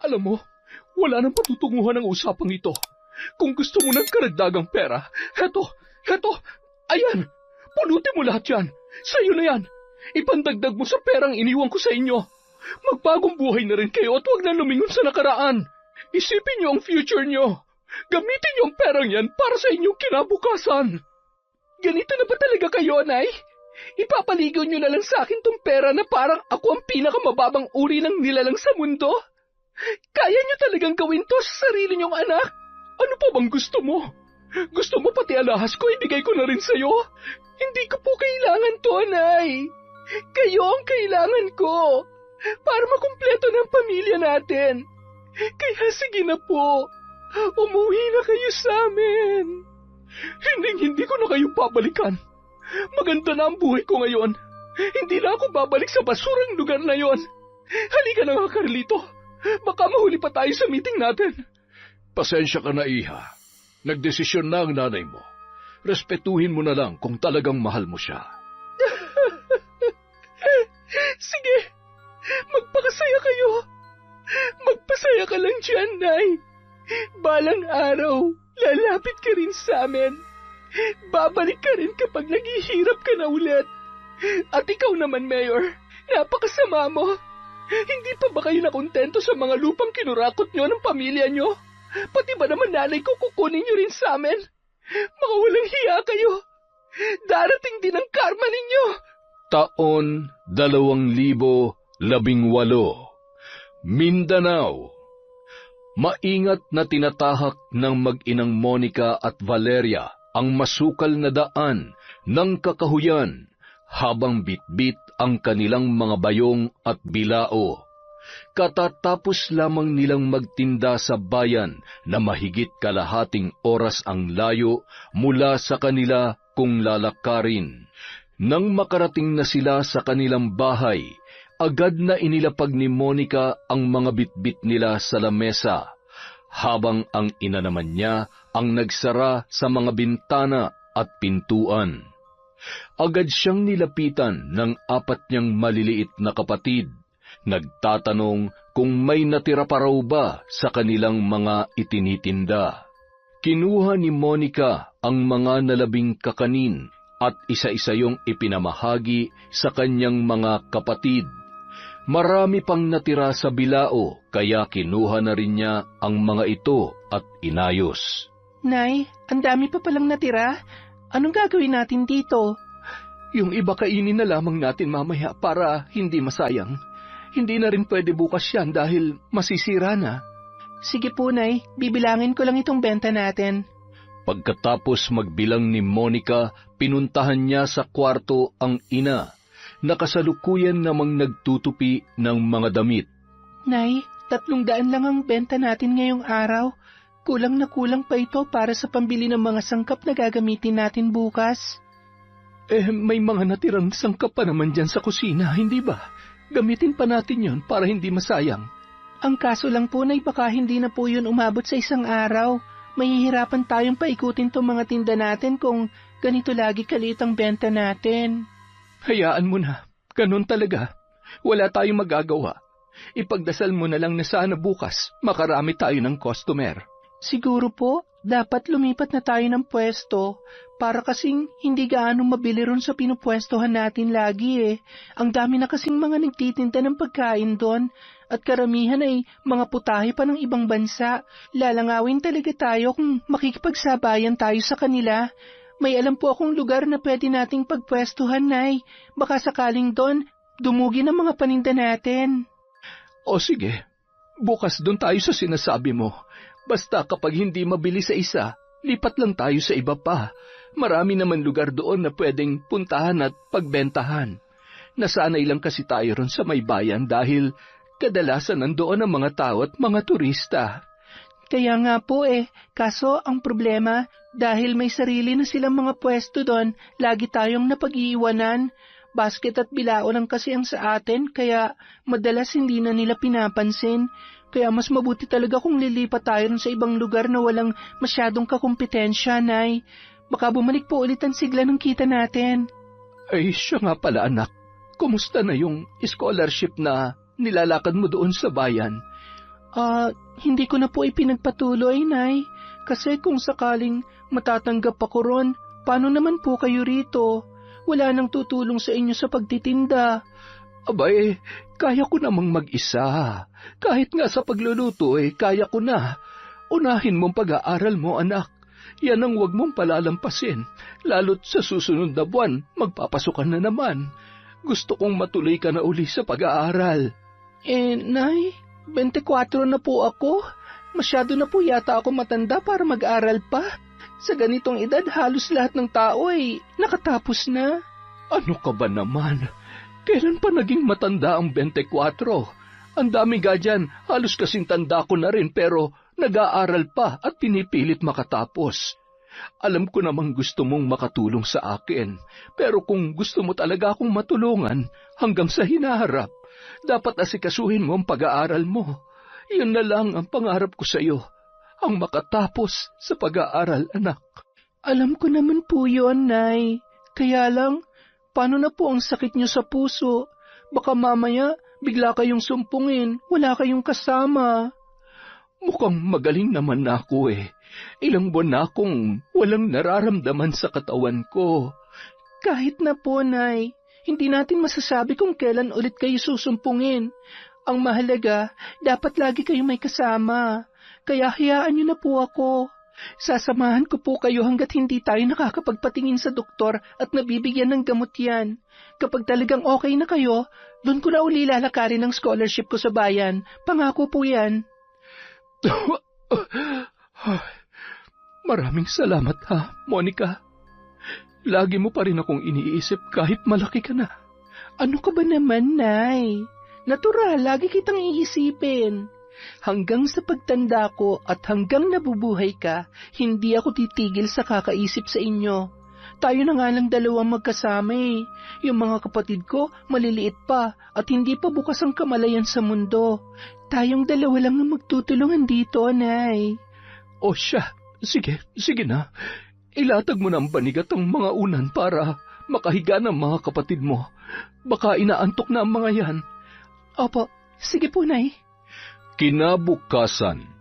Alam mo, wala nang patutunguhan ang usapang ito. Kung gusto mo ng karagdagang pera, heto, ayan, pulutin mo lahat yan. Sa'yo na yan. Ipandagdag mo sa perang iniwan ko sa inyo. Magbagong buhay na rin kayo at huwag na lumingon sa nakaraan. Isipin niyo ang future niyo. Gamitin niyo ang perang yan para sa inyong kinabukasan. Ganito na ba talaga kayo, Nay? Ipapaligaw niyo na lang sa akin tong pera na parang ako ang pinakamababang uri ng nilalang sa mundo? Kaya niyo talagang gawin to sa sarili niyong anak? Ano pa bang gusto mo? Gusto mo pati alahas ko ibigay ko na rin sa'yo? Hindi ko po kailangan to, Nay. Kayo ang kailangan ko para makumpleto ng pamilya natin. Kaya sige na po, umuwi na kayo sa amin. Hindi ko na kayo babalikan. Maganda na ang buhay ko ngayon. Hindi na ako babalik sa basurang lugar na yon. Halika na nga, Carlito. Baka mahuli pa tayo sa meeting natin. Pasensya ka na, Iha. Nagdesisyon na ang nanay mo. Respetuhin mo na lang kung talagang mahal mo siya. Sige, magpakasaya kayo. Magpasaya ka lang dyan, Nay. Balang araw, lalapit ka rin sa amin. Babalik ka rin kapag naghihirap ka na ulit. At ikaw naman, Mayor, napakasama mo. Hindi pa ba kayo nakontento sa mga lupang kinurakot nyo ng pamilya nyo? Pati ba naman nanay ko kukunin nyo rin sa amin? Mga walang hiya kayo. Darating din ang karma ninyo. Taon 2018, Mindanao. Maingat na tinatahak ng mag-inang Monica at Valeria ang masukal na daan ng kakahuyan habang bitbit ang kanilang mga bayong at bilao. Katatapos lamang nilang magtinda sa bayan na mahigit kalahating oras ang layo mula sa kanila kung lalakarin. Nang makarating na sila sa kanilang bahay, agad na inilapag ni Monica ang mga bitbit nila sa lamesa, habang ang ina naman niya ang nagsara sa mga bintana at pintuan. Agad siyang nilapitan ng 4 niyang maliliit na kapatid, nagtatanong kung may natira pa raw ba sa kanilang mga itinitinda. Kinuha ni Monica ang mga nalabing kakanin at isa-isa yung ipinamahagi sa kanyang mga kapatid. Marami pang natira sa bilao, kaya kinuha na rin niya ang mga ito at inayos. Nay, ang dami pa palang natira. Anong gagawin natin dito? Yung iba kainin na lamang natin mamaya para hindi masayang. Hindi na rin pwede bukas yan dahil masisira na. Sige po, Nay. Bibilangin ko lang itong benta natin. Pagkatapos magbilang ni Monica, pinuntahan niya sa kwarto ang ina, na kasalukuyan namang nagtutupi ng mga damit. Nay, 300 lang ang benta natin ngayong araw. Kulang na kulang pa ito para sa pambili ng mga sangkap na gagamitin natin bukas. May mga natirang sangkap pa naman dyan sa kusina, hindi ba? Gamitin pa natin yon para hindi masayang. Ang kaso lang po, Nay, baka hindi na po yun umabot sa isang araw. Mahihirapan tayong paikutin tong mga tinda natin kung ganito lagi kaliit ang benta natin. Hayaan mo na. Ganun talaga. Wala tayong magagawa. Ipagdasal mo na lang na sana bukas makarami tayo ng customer. Siguro po, dapat lumipat na tayo ng pwesto para kasing hindi gaano mabili ron sa pinupwestohan natin lagi eh. Ang dami na kasing mga nagtitinda ng pagkain doon at karamihan ay mga putahe pa ng ibang bansa. Lalangawin talaga tayo kung makikipagsabayan tayo sa kanila. May alam po akong lugar na pwede nating pagpwestuhan, Nay. Baka sakaling doon, dumugi ng mga paninda natin. O sige, bukas doon tayo sa sinasabi mo. Basta kapag hindi mabili sa isa, lipat lang tayo sa iba pa. Marami naman lugar doon na pwedeng puntahan at pagbentahan. Nasanay lang kasi tayo ron sa may bayan dahil kadalasan nandoon ang mga tao at mga turista. Kaya nga po kaso ang problema, dahil may sarili na silang mga pwesto doon, lagi tayong napag-iiwanan. Basket at bilao lang kasi ang sa atin, kaya madalas hindi na nila pinapansin. Kaya mas mabuti talaga kung lilipat tayo sa ibang lugar na walang masyadong kakumpetensya, Nay. Baka bumalik po ulit ang sigla ng kita natin. Ay, siya nga pala, anak. Kumusta na yung scholarship na nilalakad mo doon sa bayan? Hindi ko na po ipinagpatuloy, Nay. Kasi kung sakaling matatanggap ako ron, paano naman po kayo rito? Wala nang tutulong sa inyo sa pagtitinda. Abay, kaya ko namang mag-isa. Kahit nga sa pagluluto kaya ko na. Unahin mong pag-aaral mo, anak. Yan ang huwag mong palalampasin. Lalo't sa susunod na buwan, magpapasukan na naman. Gusto kong matuloy ka na uli sa pag-aaral. Nay, 24 na po ako. Masyado na po yata ako matanda para mag-aral pa. Sa ganitong edad, halos lahat ng tao nakatapos na. Ano ka ba naman? Kailan pa naging matanda ang 24? Ang dami ga dyan, halos kasing tanda ko na rin pero nag-aaral pa at pinipilit makatapos. Alam ko namang gusto mong makatulong sa akin, pero kung gusto mo talaga akong matulungan hanggang sa hinaharap, dapat asikasuhin mo ang pag-aaral mo. Yun na lang ang pangarap ko sa iyo, ang makatapos sa pag-aaral, anak. Alam ko naman po yun, Nay. Kaya lang, paano na po ang sakit niyo sa puso? Baka mamaya, bigla kayong sumpungin, wala kayong kasama. Mukhang magaling naman na ako Ilang buwan na akong walang nararamdaman sa katawan ko. Kahit na po, Nay, hindi natin masasabi kung kailan ulit kayo susumpungin. Ang mahalaga, dapat lagi kayo may kasama. Kaya hayaan niyo na po ako. Sasamahan ko po kayo hanggat hindi tayo nakakapagpatingin sa doktor at nabibigyan ng gamot yan. Kapag talagang okay na kayo, doon ko na uli lalakarin ang scholarship ko sa bayan. Pangako po yan. Maraming salamat ha, Monica. Lagi mo pa rin akong iniisip kahit malaki ka na. Ano ka ba naman, Nay? Natural, lagi kitang iisipin. Hanggang sa pagtanda ko at hanggang nabubuhay ka, hindi ako titigil sa kakaisip sa inyo. Tayo na nga lang dalawang magkasama Yung mga kapatid ko, maliliit pa at hindi pa bukas ang kamalayan sa mundo. Tayong dalawa lang na magtutulungan dito, Nay. O siya, sige na. Ilatag mo ng banigat ang mga unan para makahiga ng mga kapatid mo. Baka inaantok na ang mga yan. Opo, sige po, Nay. Kinabukasan,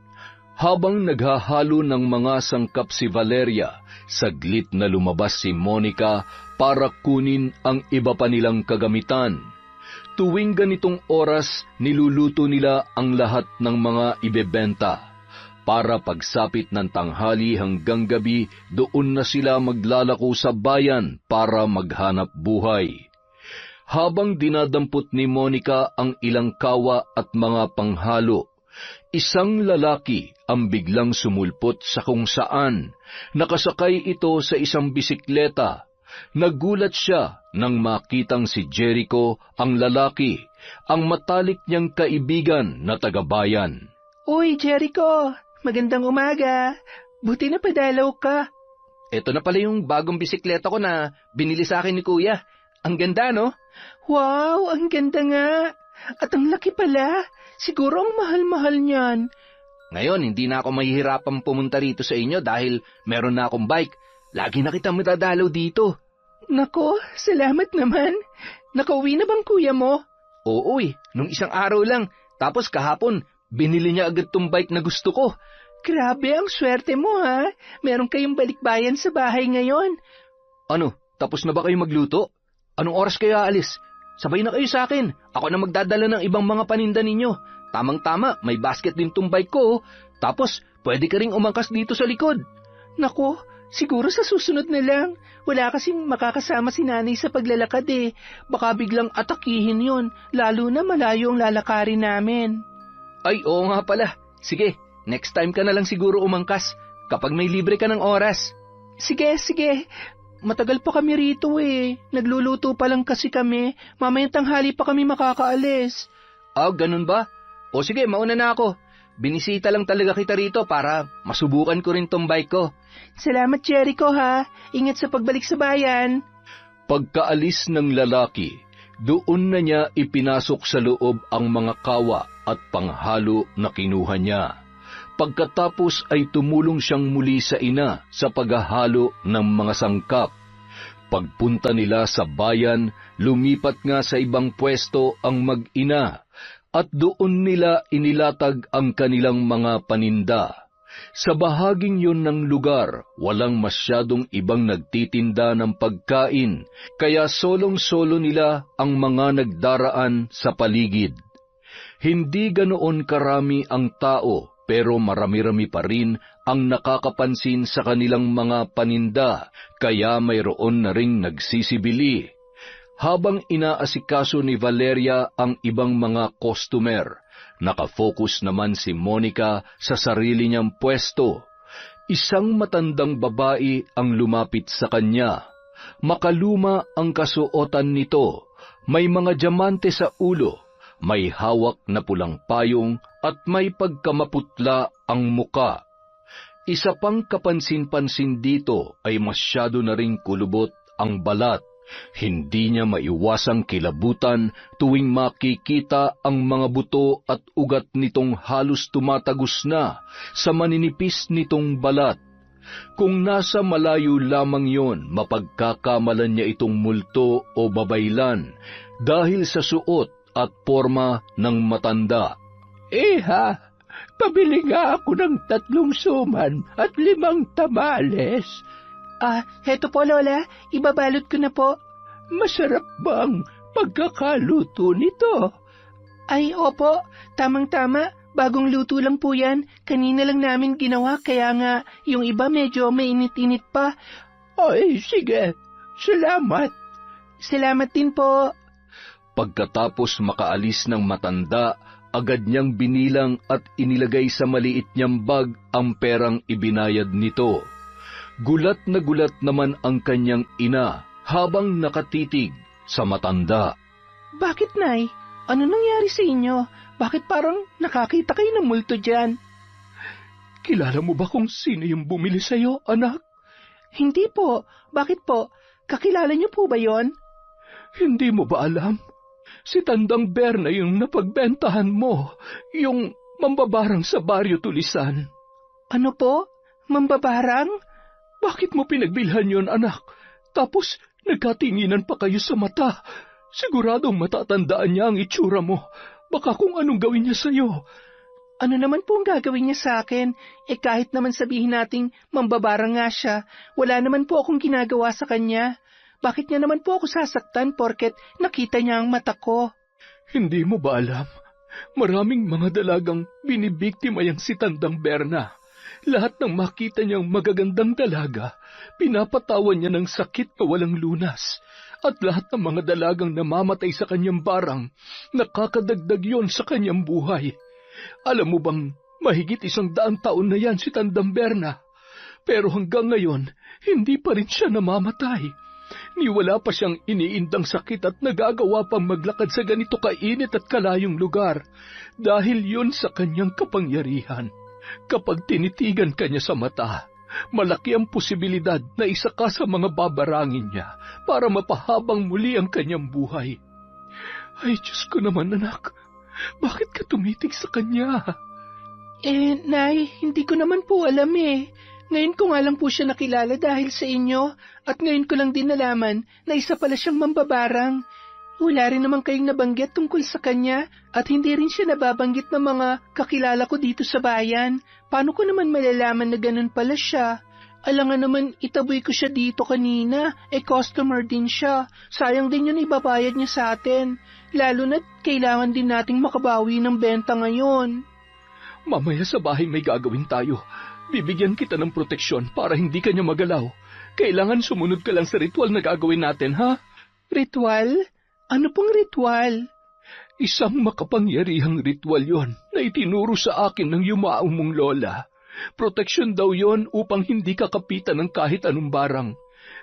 habang naghahalo ng mga sangkap si Valeria, saglit na lumabas si Monica para kunin ang iba pa nilang kagamitan. Tuwing ganitong oras, niluluto nila ang lahat ng mga ibebenta. Para pagsapit ng tanghali hanggang gabi, doon na sila maglalako sa bayan para maghanap buhay. Habang dinadampot ni Monica ang ilang kawa at mga panghalo, isang lalaki ang biglang sumulpot sa kung saan. Nakasakay ito sa isang bisikleta. Nagulat siya nang makitang si Jericho, ang lalaki, ang matalik niyang kaibigan na tagabayan. Uy, Jericho! Magandang umaga! Buti na padalaw ka. Ito na pala yung bagong bisikleta ko na binili sa akin ni Kuya. Ang ganda, no? Wow, ang ganda nga. At ang laki pala. Siguro ang mahal-mahal niyan. Ngayon, hindi na ako mahihirapang pumunta rito sa inyo dahil meron na akong bike. Lagi na kitang madadalaw dito. Nako, salamat naman. Nakauwi na bang kuya mo? Oo nung isang araw lang. Tapos kahapon, binili niya agad tong bike na gusto ko. Grabe, ang swerte mo ha. Meron kayong balikbayan sa bahay ngayon. Ano, tapos na ba kayo magluto? Anong oras kayo aalis? Sabay na kayo sa akin. Ako na magdadala ng ibang mga paninda ninyo. Tamang-tama, may basket din tong bike ko. Tapos, pwede ka ring umangkas dito sa likod. Nako, siguro sa susunod na lang. Wala kasing makakasama si nanay sa paglalakad Baka biglang atakihin yon, lalo na malayo ang lalakarin namin. Ay, oo nga pala. Sige, next time ka na lang siguro umangkas kapag may libre ka ng oras. Sige. Matagal pa kami rito Nagluluto pa lang kasi kami. Mamayang tanghali pa kami makakaalis. Ganun ba? O sige, mauna na ako. Binisita lang talaga kita rito para masubukan ko rin tong bike ko. Salamat, Jericho ha. Ingat sa pagbalik sa bayan. Pagkaalis ng lalaki, doon na niya ipinasok sa loob ang mga kawa at panghalo na kinuha niya. Pagkatapos ay tumulong siyang muli sa ina sa paghahalo ng mga sangkap. Pagpunta nila sa bayan, lumipat nga sa ibang pwesto ang mag-ina at doon nila inilatag ang kanilang mga paninda. Sa bahaging yun ng lugar, walang masyadong ibang nagtitinda ng pagkain, kaya solong-solo nila ang mga nagdaraan sa paligid. Hindi ganoon karami ang tao, pero marami-rami pa rin ang nakakapansin sa kanilang mga paninda, kaya mayroon na ring nagsisibili. Habang inaasikaso ni Valeria ang ibang mga customer, nakafocus naman si Monica sa sarili niyang pwesto. Isang matandang babae ang lumapit sa kanya. Makaluma ang kasuotan nito, may mga diamante sa ulo, may hawak na pulang payong at may pagkamaputla ang muka. Isa pang kapansin-pansin dito ay masyado na ring kulubot ang balat. Hindi niya maiwasang kilabutan tuwing makikita ang mga buto at ugat nitong halos tumatagos na sa maninipis nitong balat. Kung nasa malayo lamang yon, mapagkakamalan niya itong multo o babaylan dahil sa suot at porma ng matanda. Ha, pabili nga ako ng 3 suman at 5 tamales. Heto po, Lola. Ibabalot ko na po. Masarap bang pagkakaluto nito? Ay, opo. Tamang-tama. Bagong luto lang po yan. Kanina lang namin ginawa, kaya nga yung iba medyo mainit-init pa. Ay, sige. Salamat. Salamat din po. Pagkatapos makaalis ng matanda, agad niyang binilang at inilagay sa maliit niyang bag ang perang ibinayad nito. Gulat na gulat naman ang kanyang ina habang nakatitig sa matanda. Bakit, Nay? Ano nangyari sa inyo? Bakit parang nakakita kayo ng multo dyan? Kilala mo ba kung sino yung bumili sa'yo, anak? Hindi po. Bakit po? Kakilala niyo po ba yon? Hindi mo ba alam? Si Tandang Berna yung napagbentahan mo, yung mambabarang sa Baryo Tulisan. Ano po? Mambabarang? Bakit mo pinagbilhan yon, anak? Tapos nagkatinginan pa kayo sa mata. Siguradong matatandaan niya ang itsura mo. Baka kung anong gawin niya sa'yo. Ano naman po ang gagawin niya sa akin? Kahit naman sabihin nating mambabarang nga siya, wala naman po akong ginagawa sa kanya. Bakit niya naman po ako sasaktan porket nakita niya ang mata ko? Hindi mo ba alam? Maraming mga dalagang binibiktima yang si Tandang Berna. Lahat ng makita niyang magagandang dalaga, pinapatawan niya ng sakit na walang lunas. At lahat ng mga dalagang namamatay sa kanyang barang, nakakadagdag yon sa kanyang buhay. Alam mo bang mahigit 100 taon na yan si Tandang Berna? Pero hanggang ngayon, hindi pa rin siya namamatay. Ni wala pa siyang iniindang sakit at nagagawa pang maglakad sa ganito kainit at kalayong lugar dahil yun sa kanyang kapangyarihan. Kapag tinitigan ka niya sa mata, malaki ang posibilidad na isa ka sa mga babarangin niya para mapahabang muli ang kanyang buhay. Ay, Diyos ko naman, anak. Bakit ka tumitig sa kanya? Nay, hindi ko naman po alam eh. Ngayon ko nga lang po siya nakilala dahil sa inyo at ngayon ko lang din nalaman na isa pala siyang mambabarang. Wala rin naman kayong nabanggit tungkol sa kanya at hindi rin siya nababanggit ng mga kakilala ko dito sa bayan. Paano ko naman malalaman na ganun pala siya? Alangan naman itaboy ko siya dito kanina, customer din siya. Sayang din yun ibabayad niya sa atin. Lalo na't kailangan din nating makabawi ng benta ngayon. Mamaya sa bahay may gagawin tayo. Bibigyan kita ng proteksyon para hindi ka niya magalaw. Kailangan sumunod ka lang sa ritual na gagawin natin, ha? Ritual? Ano pong ritual? Isang makapangyarihang ritual yon na itinuro sa akin ng yumaong mong lola. Proteksyon daw yon upang hindi ka kapitan ng kahit anong barang.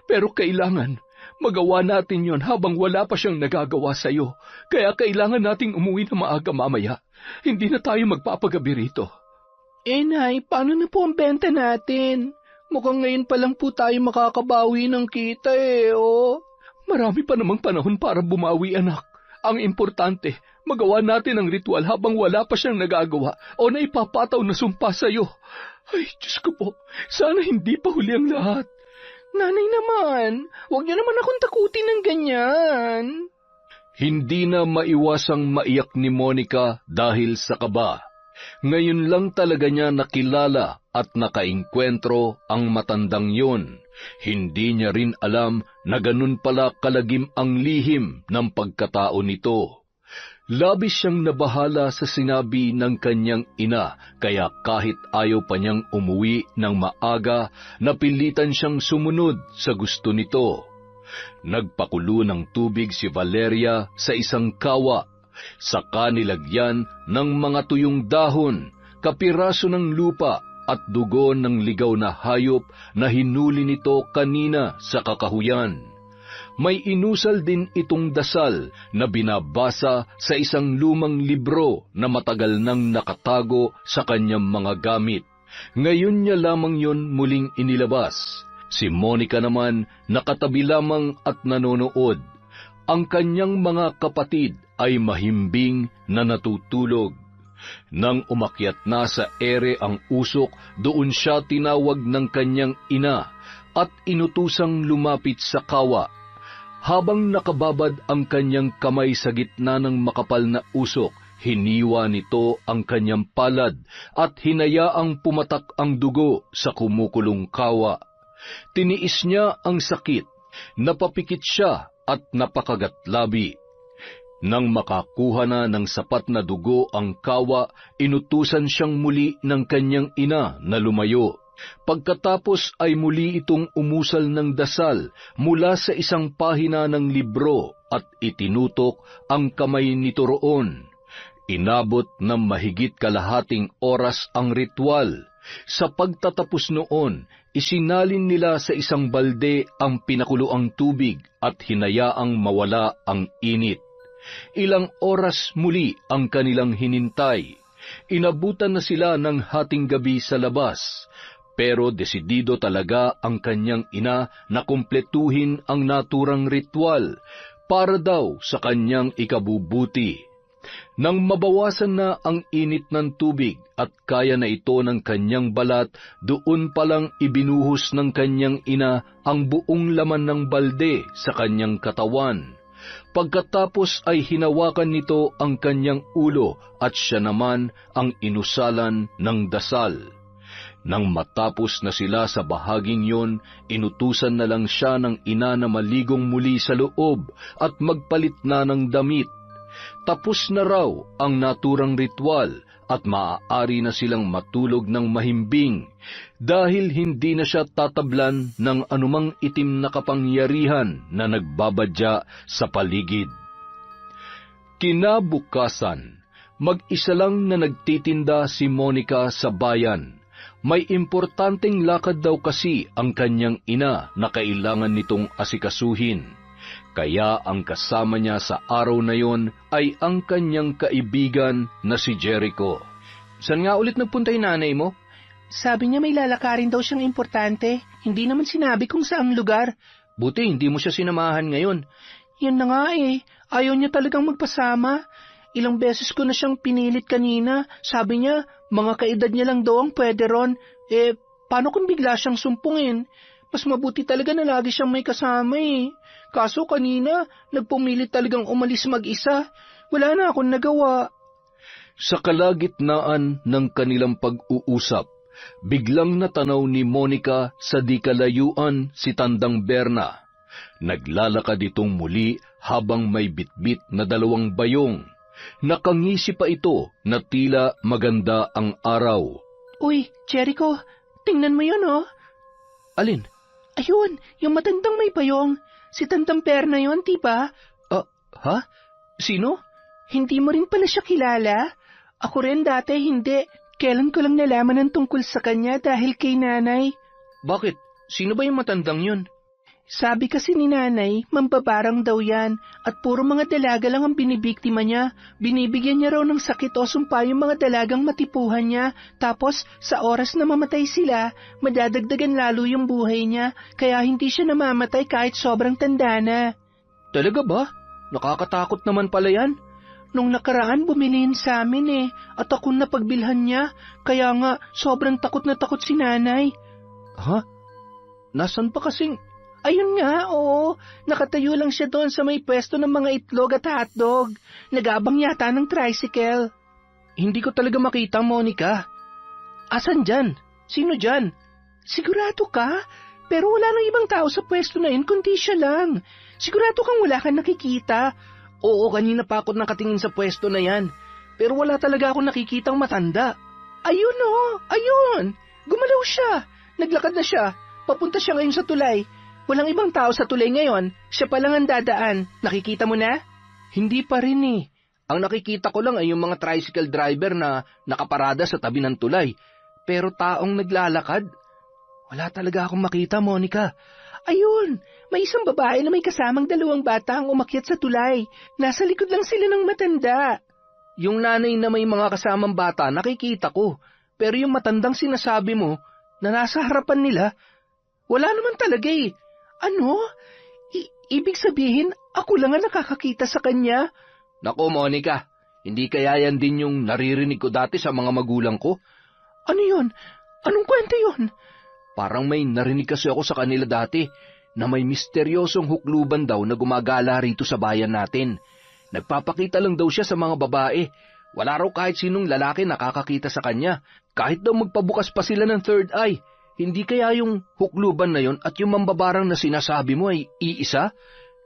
Pero kailangan, magawa natin yon habang wala pa siyang nagagawa sa'yo. Kaya kailangan nating umuwi na maaga mamaya. Hindi na tayo magpapagabi rito. Nay, paano na po ang benta natin? Mukhang ngayon pa lang po tayo makakabawi ng kita oh. Marami pa namang panahon para bumawi, anak. Ang importante, magawa natin ang ritual habang wala pa siyang nagagawa o na ipapataw na sumpa sa'yo. Ay, Diyos ko po, sana hindi pa huli ang lahat. Nanay naman, huwag niyo naman akong takutin ng ganyan. Hindi na maiwasang maiyak ni Monica dahil sa kaba. Ngayon lang talaga niya nakilala at nakaengkwentro ang matandang yon. Hindi niya rin alam na ganun pala kalagim ang lihim ng pagkatao nito. Labis siyang nabahala sa sinabi ng kanyang ina, kaya kahit ayaw pa niyang umuwi ng maaga, napilitan siyang sumunod sa gusto nito. Nagpakulo ng tubig si Valeria sa isang kawa, saka nilagyan ng mga tuyong dahon, kapiraso ng lupa at dugo ng ligaw na hayop na hinuli nito kanina sa kakahuyan. May inusal din itong dasal na binabasa sa isang lumang libro na matagal nang nakatago sa kanyang mga gamit. Ngayon niya lamang yon muling inilabas. Si Monica naman nakatabi lamang at nanonood. Ang kanyang mga kapatid ay mahimbing na natutulog. Nang umakyat na sa ere ang usok, doon siya tinawag ng kanyang ina at inutusang lumapit sa kawa. Habang nakababad ang kanyang kamay sa gitna ng makapal na usok, hiniwa nito ang kanyang palad at hinayaang pumatak ang dugo sa kumukulong kawa. Tiniis niya ang sakit, napapikit siya at napakagatlabi. Nang makakuha na ng sapat na dugo ang kawa, inutusan siyang muli ng kanyang ina na lumayo. Pagkatapos ay muli itong umusal ng dasal mula sa isang pahina ng libro at itinutok ang kamay nito roon. Inabot ng mahigit kalahating oras ang ritual. Sa pagtatapos noon, isinalin nila sa isang balde ang pinakuloang tubig at hinayaang mawala ang init. Ilang oras muli ang kanilang hinintay. Inabutan na sila ng hating gabi sa labas. Pero desidido talaga ang kanyang ina na kumpletuhin ang naturang ritual para daw sa kanyang ikabubuti. Nang mabawasan na ang init ng tubig at kaya na ito ng kanyang balat, doon palang ibinuhos ng kanyang ina ang buong laman ng balde sa kanyang katawan. Pagkatapos ay hinawakan nito ang kanyang ulo at siya naman ang inusalan ng dasal. Nang matapos na sila sa bahaging yon, inutusan na lang siya ng ina na maligong muli sa loob at magpalit na ng damit. Tapos na raw ang naturang ritual at maaari na silang matulog ng mahimbing dahil hindi na siya tatablan ng anumang itim na kapangyarihan na nagbabadya sa paligid. Kinabukasan, mag-isa lang na nagtitinda si Monica sa bayan. May importanteng lakad daw kasi ang kanyang ina na kailangan nitong asikasuhin. Kaya ang kasama niya sa araw na yon ay ang kanyang kaibigan na si Jericho. Saan nga ulit nagpunta yung nanay mo? Sabi niya may lalakarin daw siyang importante. Hindi naman sinabi kung saang lugar. Buti hindi mo siya sinamahan ngayon. Yan na nga eh. Ayaw niya talagang magpasama. Ilang beses ko na siyang pinilit kanina. Sabi niya, mga kaedad niya lang daw ang pwede ron. Paano kung bigla siyang sumpungin? Mas mabuti talaga na lagi siyang may kasama eh. Kaso kanina, nagpumilit talagang umalis mag-isa. Wala na akong nagawa. Sa kalagitnaan ng kanilang pag-uusap, biglang natanaw ni Monica sa di kalayuan si Tandang Berna. Naglalakad itong muli habang may bitbit na 2 bayong. Nakangisi pa ito na tila maganda ang araw. Uy, Jericho, tingnan mo yun oh. Alin? Ayun, yung matandang may bayong. Si Tandang Berna yun, diba? Ha? Sino? Hindi mo rin pala siya kilala? Ako rin dati hindi. Kailan ko lang nalaman ang tungkol sa kanya dahil kay nanay. Bakit? Sino ba yung matandang yun? Sabi kasi ni nanay, mambabarang daw yan at puro mga dalaga lang ang binibiktima niya. Binibigyan niya raw ng sakit o sumpa yung mga dalagang matipuhan niya. Tapos sa oras na mamatay sila, madadagdagan lalo yung buhay niya. Kaya hindi siya namamatay kahit sobrang tanda na. Talaga ba? Nakakatakot naman pala yan. Nung nakaraan bumiliin sa amin at ako napagbilhan niya. Kaya nga sobrang takot na takot si nanay. Ha? Nasaan pa kasing... Ayun nga, oo. Nakatayo lang siya doon sa may pwesto ng mga itlog at hotdog. Nag-aabang yata ng tricycle. Hindi ko talaga makita, Monica. Asan dyan? Sino dyan? Sigurado ka? Pero wala nang ibang tao sa pwesto na yun kundi siya lang. Sigurado kang wala kang nakikita. Oo, kanina pa ako nakatingin sa pwesto na yan. Pero wala talaga akong nakikitang matanda. Ayun oh, ayun. Gumalaw siya. Naglakad na siya. Papunta siya ngayon sa tulay. Walang ibang tao sa tulay ngayon. Siya pa lang ang dadaan. Nakikita mo na? Hindi pa rin eh. Ang nakikita ko lang ay yung mga tricycle driver na nakaparada sa tabi ng tulay. Pero taong naglalakad, wala talaga akong makita, Monica. Ayun, may isang babae na may kasamang 2 bata ang umakyat sa tulay. Nasa likod lang sila ng matanda. Yung nanay na may mga kasamang bata, nakikita ko. Pero yung matandang sinasabi mo, na nasa harapan nila, wala naman talaga eh. Ano? Ibig sabihin, ako lang ang nakakakita sa kanya? Nako, Monica, hindi kaya yan din yung naririnig ko dati sa mga magulang ko? Ano yun? Anong kwento yun? Parang may narinig kasi ako sa kanila dati na may misteryosong hukluban daw na gumagala rito sa bayan natin. Nagpapakita lang daw siya sa mga babae. Wala raw kahit sinong lalaki nakakakita sa kanya. Kahit daw magpabukas pa sila ng third eye. Hindi kaya yung hukluban na yon at yung mambabarang na sinasabi mo ay iisa?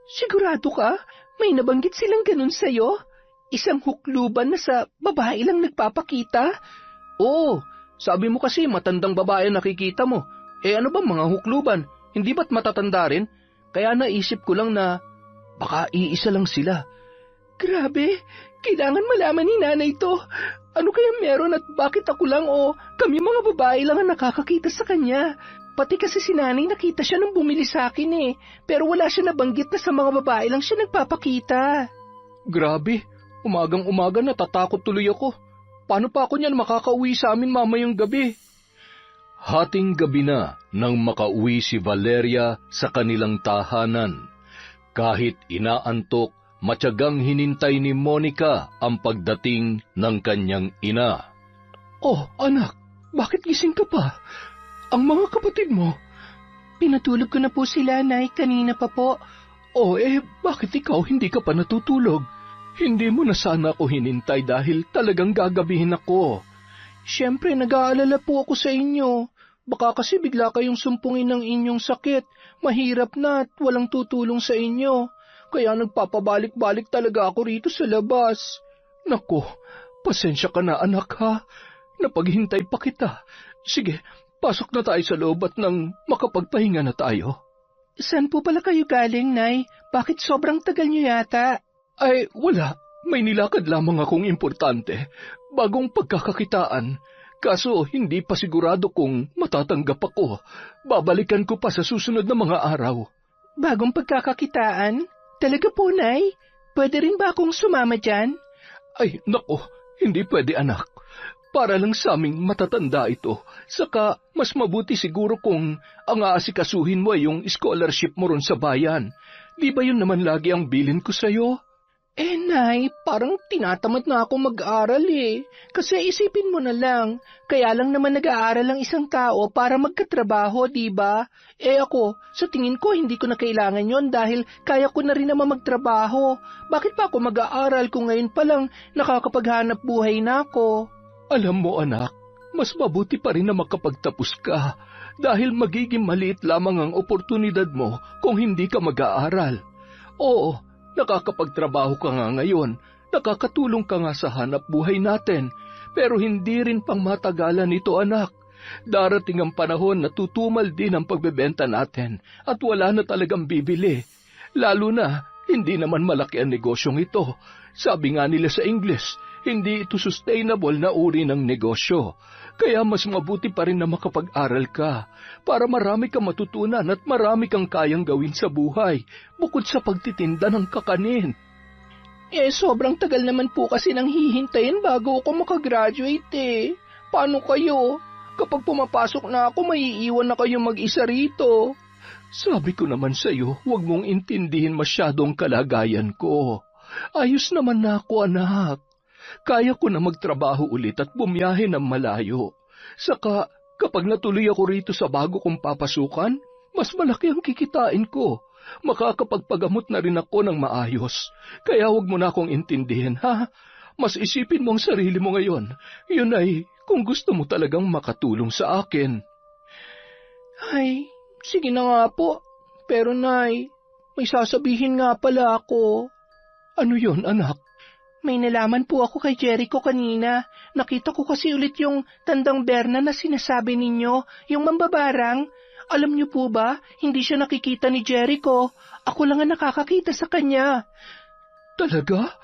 Sigurado ka? May nabanggit silang ganun sa'yo? Isang hukluban na sa babae lang nagpapakita? Oo, sabi mo kasi matandang babae nakikita mo. Ano ba mga hukluban? Hindi ba't matatanda rin? Kaya naisip ko lang na baka iisa lang sila. Grabe, kailangan malaman ni nanay to. Ano kaya meron at bakit ako lang o kami mga babae lang ang nakakakita sa kanya? Pati kasi si nanay nakita siya nung bumili sa akin eh. Pero wala siya nabanggit na sa mga babae lang siya nagpapakita. Grabe, umagang-umaga natatakot tuloy ako. Paano pa ako niyan makakauwi sa amin mamayang gabi? Hating gabi na nang makauwi si Valeria sa kanilang tahanan. Kahit inaantok, matyagang hinintay ni Monica ang pagdating ng kanyang ina. Oh, anak, bakit gising ka pa? Ang mga kapatid mo? Pinatulog ko na po sila, Nay, kanina pa po. Oh, bakit ikaw hindi ka pa natutulog? Hindi mo na sana ako hinintay dahil talagang gagabihin ako. Siyempre, nag-aalala po ako sa inyo. Baka kasi bigla kayong sumpungin ng inyong sakit. Mahirap na at walang tutulong sa inyo. Kaya nagpapabalik-balik talaga ako rito sa labas. Nako, pasensya ka na anak ha. Napaghintay pa kita. Sige, pasok na tayo sa loob at nang makapagpahinga na tayo. Saan po pala kayo galing, Nay? Bakit sobrang tagal niyo yata? Ay, wala. May nilakad lamang akong importante. Bagong pagkakakitaan. Kaso hindi pa sigurado kung matatanggap ako. Babalikan ko pa sa susunod na mga araw. Bagong pagkakakitaan? Talaga po, Nay? Pwede rin ba akong sumama dyan? Ay, nako, hindi pwede anak. Para lang sa aming matatanda ito. Saka, mas mabuti siguro kung ang aasikasuhin mo ay yung scholarship mo ron sa bayan. Di ba yun naman lagi ang bilin ko sa'yo? Nay, parang tinatamad na ako mag-aral eh. Kasi isipin mo na lang, kaya lang naman nag-aaral ang isang tao para magkatrabaho, di ba? Ako, sa tingin ko hindi ko na kailangan yon dahil kaya ko na rin naman magtrabaho. Bakit pa ako mag-aaral kung ngayon pa lang nakakapaghanap buhay na ako? Alam mo anak, mas mabuti pa rin na makapagtapos ka dahil magiging maliit lamang ang oportunidad mo kung hindi ka mag-aaral. Oo, nakakapagtrabaho ka nga ngayon, nakakatulong ka nga sa hanap buhay natin, pero hindi rin pang matagalan ito anak. Darating ang panahon na tutumal din ang pagbebenta natin at wala na talagang bibili. Lalo na, hindi naman malaki ang negosyong ito. Sabi nga nila sa Ingles, hindi ito sustainable na uri ng negosyo. Kaya mas mabuti pa rin na makapag-aral ka para marami kang matutunan at marami kang kayang gawin sa buhay bukod sa pagtitinda ng kakanin. Sobrang tagal naman po kasi nang hihintayin bago ako makagraduate eh. Paano kayo? Kapag pumapasok na ako, maiiwan na kayo mag-isa rito. Sabi ko naman sa'yo, huwag mong intindihin masyadong kalagayan ko. Ayos naman na ako anak. Kaya ko na magtrabaho ulit at bumiyahe ng malayo. Saka, kapag natuloy ako rito sa bago kong papasukan, mas malaki ang kikitain ko. Makakapagpagamot na rin ako ng maayos. Kaya huwag mo na akong intindihin, ha? Mas isipin mo ang sarili mo ngayon. Yun ay kung gusto mo talagang makatulong sa akin. Ay, sige na nga po. Pero Nay, may sasabihin nga pala ako. Ano yon, anak? May nalaman po ako kay Jericho kanina. Nakita ko kasi ulit yung tandang Berna na sinasabi ninyo, yung mambabarang. Alam niyo po ba, hindi siya nakikita ni Jericho. Ako lang ang nakakakita sa kanya. Talaga?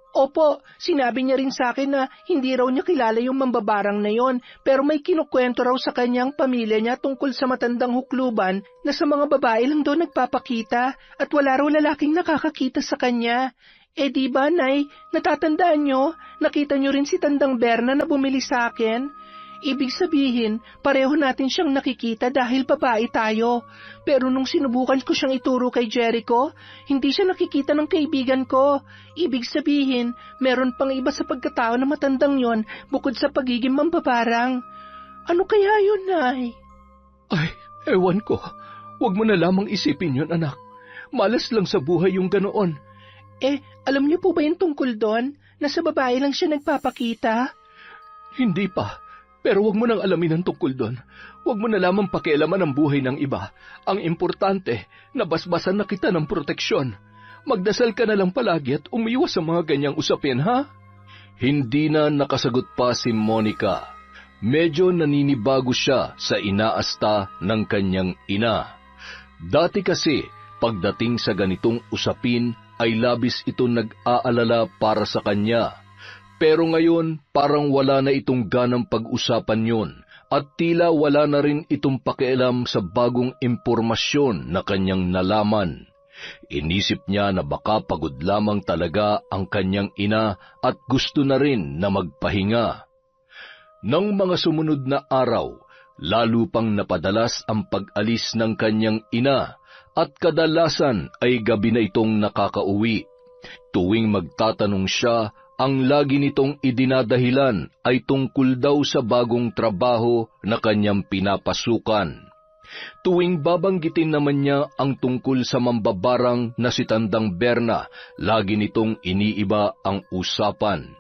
Opo, sinabi niya rin sa akin na hindi raw niya kilala yung mambabarang na yon, pero may kinukwento raw sa kanyang pamilya niya tungkol sa matandang hukluban na sa mga babae lang daw nagpapakita at wala raw lalaking nakakakita sa kanya. Eh di ba, Nay, natatandaan niyo, nakita niyo rin si Tandang Berna na bumili sa akin? Ibig sabihin, pareho natin siyang nakikita dahil babae tayo. Pero nung sinubukan ko siyang ituro kay Jericho, hindi siya nakikita ng kaibigan ko. Ibig sabihin, meron pang iba sa pagkatao na matandang yon bukod sa pagiging mambabarang. Ano kaya yun, Nay? Ay, ewan ko. Huwag mo na lamang isipin yun, anak. Malas lang sa buhay yung ganoon. Eh, alam niyo po ba yung tungkol doon? Na sa babae lang siya nagpapakita? Hindi pa. Pero huwag mo nang alamin ang tungkol doon. Huwag mo na lamang pakialaman ang buhay ng iba. Ang importante, nabasbasan na kita ng proteksyon. Magdasal ka na lang palagi at umiwas sa mga ganyang usapin, ha? Hindi na nakasagot pa si Monica. Medyo naninibago siya sa inaasta ng kanyang ina. Dati kasi, pagdating sa ganitong usapin, ay labis ito nag-aalala para sa kanya. Pero ngayon, parang wala na itong ganang pag-usapan yun at tila wala na rin itong pakialam sa bagong impormasyon na kanyang nalaman. Inisip niya na baka pagod lamang talaga ang kanyang ina at gusto na rin na magpahinga. Nang mga sumunod na araw, lalo pang napadalas ang pag-alis ng kanyang ina at kadalasan ay gabi na itong nakakauwi. Tuwing magtatanong siya, ang lagi nitong idinadahilan ay tungkol daw sa bagong trabaho na kanyang pinapasukan. Tuwing babanggitin naman niya ang tungkol sa mambabarang na si Tandang Berna, lagi nitong iniiba ang usapan.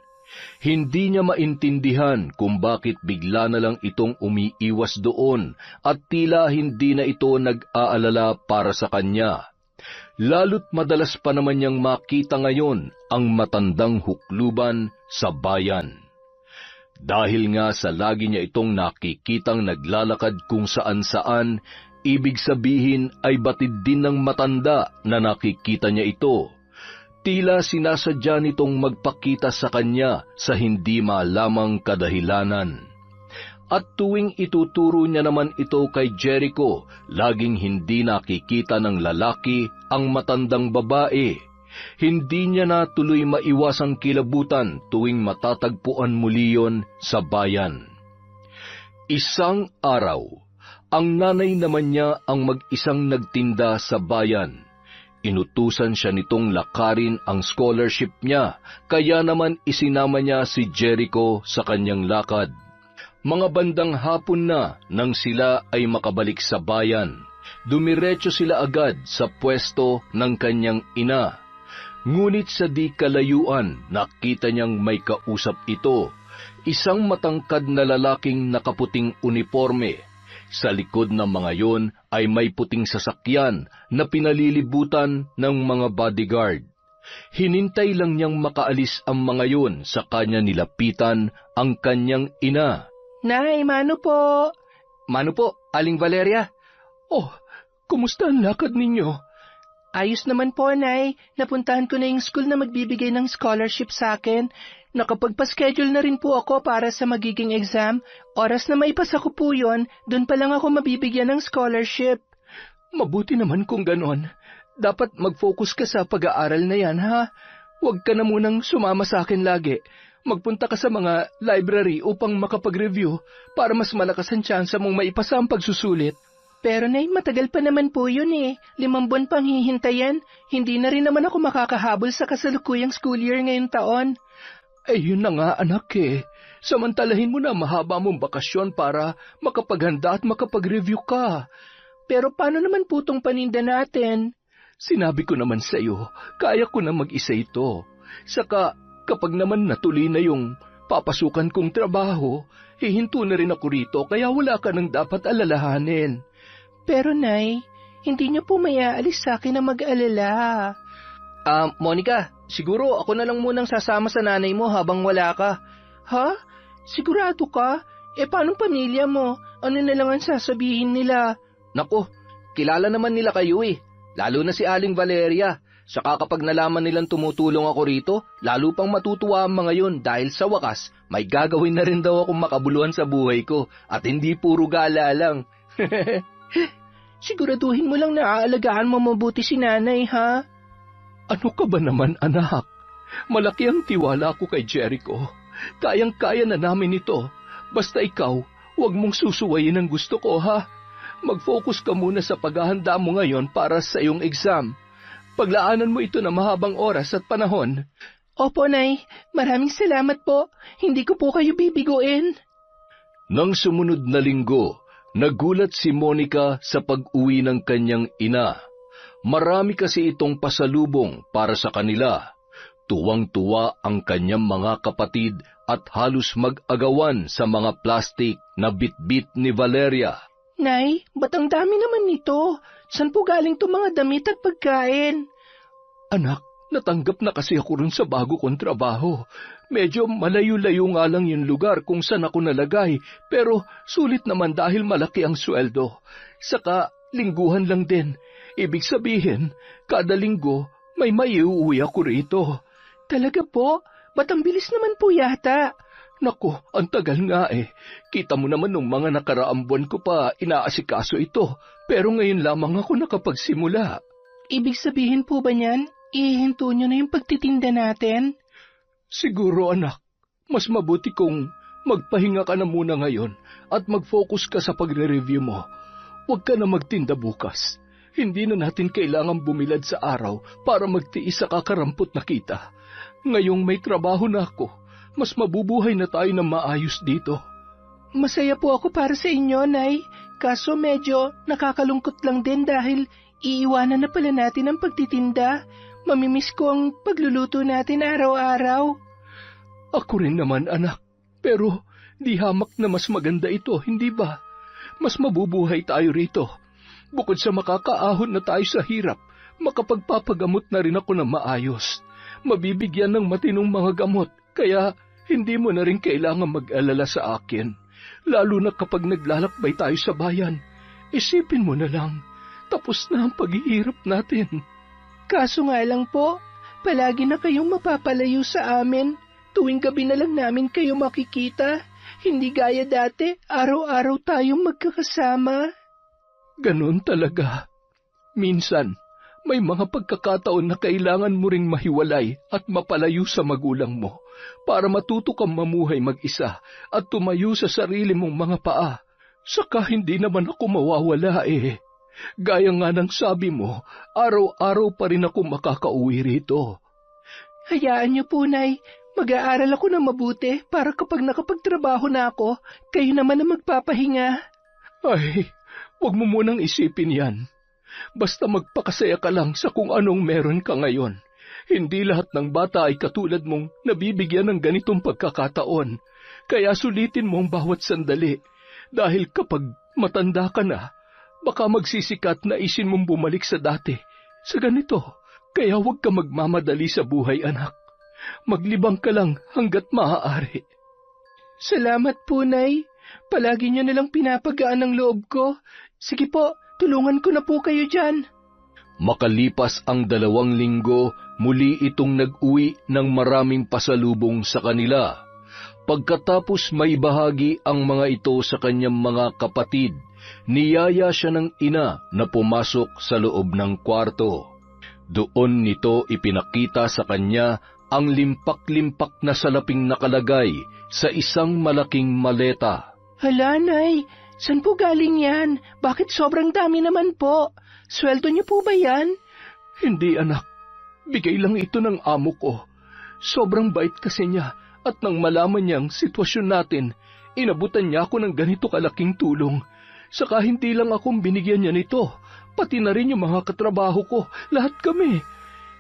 Hindi niya maintindihan kung bakit bigla na lang itong umiiwas doon at tila hindi na ito nag-aalala para sa kanya. Lalo't madalas pa naman niyang makita ngayon ang matandang hukluban sa bayan. Dahil nga sa lagi niya itong nakikitang naglalakad kung saan-saan, ibig sabihin ay batid din ng matanda na nakikita niya ito. Tila sinasadya nitong magpakita sa kanya sa hindi malamang kadahilanan. At tuwing ituturo niya naman ito kay Jericho, laging hindi nakikita ng lalaki ang matandang babae. Hindi niya na tuloy maiwasang kilabutan tuwing matatagpuan muli yon sa bayan. Isang araw, ang nanay naman niya ang mag-isang nagtinda sa bayan. Inutusan siya nitong lakarin ang scholarship niya, kaya naman isinama niya si Jericho sa kanyang lakad. Mga bandang hapon na nang sila ay makabalik sa bayan, dumiretso sila agad sa pwesto ng kanyang ina. Ngunit sa di kalayuan, nakita niyang may kausap ito, isang matangkad na lalaking nakaputing uniforme. Sa likod ng mga yon ay may puting sasakyan na pinalilibutan ng mga bodyguard. Hinintay lang niyang makaalis ang mga yon sa kanya nilapitan ang kanyang ina. Nay, mano po? Mano po, Aling Valeria? Oh, kumusta ang lakad ninyo? Ayos naman po, Nay. Napuntahan ko na yung school na magbibigay ng scholarship sa akin. Nakapagpa-schedule na rin po ako para sa magiging exam. Oras na maipasa ko po yun, dun pa lang ako mabibigyan ng scholarship. Mabuti naman kung ganon. Dapat mag-focus ka sa pag-aaral na yan, ha? Huwag ka na munang sumama sa akin lagi. Magpunta ka sa mga library upang makapag-review para mas malakas ang tsansa mong maipasa ang pagsusulit. Pero Nay, matagal pa naman po yun eh. 5 buwan pang hihintayin. Hindi na rin naman ako makakahabol sa kasalukuyang school year ngayong taon. Eh yun na nga anak eh. Samantalahin mo na mahaba mong bakasyon para makapaghanda at makapag-review ka. pero paano naman po tong paninda natin? Sinabi ko naman sa iyo, kaya ko na mag-isa ito. Saka kapag naman natuloy na yung papasukan kong trabaho, hihinto na rin ako rito kaya wala ka nang dapat alalahanin. Pero Nay, hindi niyo po mayaalis sa akin na mag-alala. Monica, siguro ako na lang munang sasama sa nanay mo habang wala ka. Ha? Sigurado ka? Paano pamilya mo? Ano na lang ang sasabihin nila? Nako, kilala naman nila kayo eh. Lalo na si Aling Valeria. Saka kapag nalaman nilang tumutulong ako rito, lalo pang matutuwa ang mga yun dahil sa wakas, may gagawin na rin daw akong makabuluhan sa buhay ko at hindi puro gala lang. Siguraduhin mo lang na aalagaan mo mabuti si nanay, ha? Ano ka ba naman, anak? Malaki ang tiwala ko kay Jericho. Kayang-kaya na namin ito. Basta ikaw, huwag mong susuwayin ang gusto ko, ha? Mag-focus ka muna sa paghahanda mo ngayon para sa iyong exam. Paglaanan mo ito na mahabang oras at panahon. Opo, Nay. Maraming salamat po. Hindi ko po kayo bibiguin. Nang sumunod na linggo, nagulat si Monica sa pag-uwi ng kanyang ina. Marami kasi itong pasalubong para sa kanila. Tuwang-tuwa ang kanyang mga kapatid at halos mag-agawan sa mga plastik na bitbit ni Valeria. Nay, ba't ang dami naman nito? San po galing itong mga damit at pagkain? Anak, natanggap na kasi ako rin sa bago kong trabaho. Medyo malayo-layo nga lang yung lugar kung saan ako nalagay, pero sulit naman dahil malaki ang sweldo. Saka, lingguhan lang din. Ibig sabihin, kada linggo, may maiuwi ako rito. Talaga po? Ba't ang bilis naman po yata? Nako, ang tagal nga eh. Kita mo naman nung mga nakaraang buwan ko pa inaasikaso ito, pero ngayon lamang ako nakapagsimula. Ibig sabihin po ba niyan, ihinto nyo na yung pagtitinda natin? Siguro anak, mas mabuti kung magpahinga ka na muna ngayon at mag-focus ka sa pagre-review mo. Huwag ka na magtinda bukas. Hindi na natin kailangang bumilad sa araw para magtiis sa kakarampot na kita. Ngayong may trabaho na ako, mas mabubuhay na tayo ng maayos dito. Masaya po ako para sa inyo, Nay. Kaso medyo nakakalungkot lang din dahil iiwanan na pala natin ang pagtitinda. Mamimiss ko ang pagluluto natin araw-araw. Ako rin naman, anak. Pero di hamak na mas maganda ito, hindi ba? Mas mabubuhay tayo rito. Bukod sa makakaahon na tayo sa hirap, makapagpapagamot na rin ako ng maayos. Mabibigyan ng matinong mga gamot, kaya hindi mo na rin kailangan mag-alala sa akin. Lalo na kapag naglalakbay tayo sa bayan, isipin mo na lang, tapos na ang paghihirap natin. Kaso nga lang po, palagi na kayong mapapalayo sa amin. Tuwing gabi na lang namin kayo makikita. Hindi gaya dati, araw-araw tayong magkakasama. Ganon talaga. Minsan, may mga pagkakataon na kailangan mo ring mahiwalay at mapalayo sa magulang mo para matuto kang mamuhay mag-isa at tumayo sa sarili mong mga paa. Saka hindi naman ako mawawala eh. Gaya nga ng sabi mo, araw-araw pa rin ako makakauwi rito. Hayaan niyo po, Nay. Mag-aaral ako ng mabuti para kapag nakapagtrabaho na ako, kayo naman ang magpapahinga. Ay, huwag mo munang isipin yan. Basta magpakasaya ka lang sa kung anong meron ka ngayon. Hindi lahat ng bata ay katulad mong nabibigyan ng ganitong pagkakataon. Kaya sulitin mo ang bawat sandali. Dahil kapag matanda ka na, baka magsisikat na isin mong bumalik sa dati. Sa ganito, kaya huwag ka magmamadali sa buhay, anak. Maglibang ka lang hanggat maaari. Salamat po, Nay. Palagi niyo nalang pinapagaan ang loob ko. Sige po, tulungan ko na po kayo dyan. Makalipas ang 2 linggo, muli itong nag-uwi ng maraming pasalubong sa kanila. Pagkatapos may bahagi ang mga ito sa kanyang mga kapatid, niyaya siya ng ina na pumasok sa loob ng kwarto. Doon nito ipinakita sa kanya ang limpak-limpak na salaping nakalagay sa isang malaking maleta. Hala, Nay, saan po galing yan? Bakit sobrang dami naman po? Sweldo niyo po ba yan? Hindi, anak. Bigay lang ito ng amo ko. Sobrang bait kasi niya at nang malaman niyang sitwasyon natin, inabutan niya ako ng ganito kalaking tulong. Saka hindi lang akong binigyan niya nito, pati na rin yung mga katrabaho ko, lahat kami.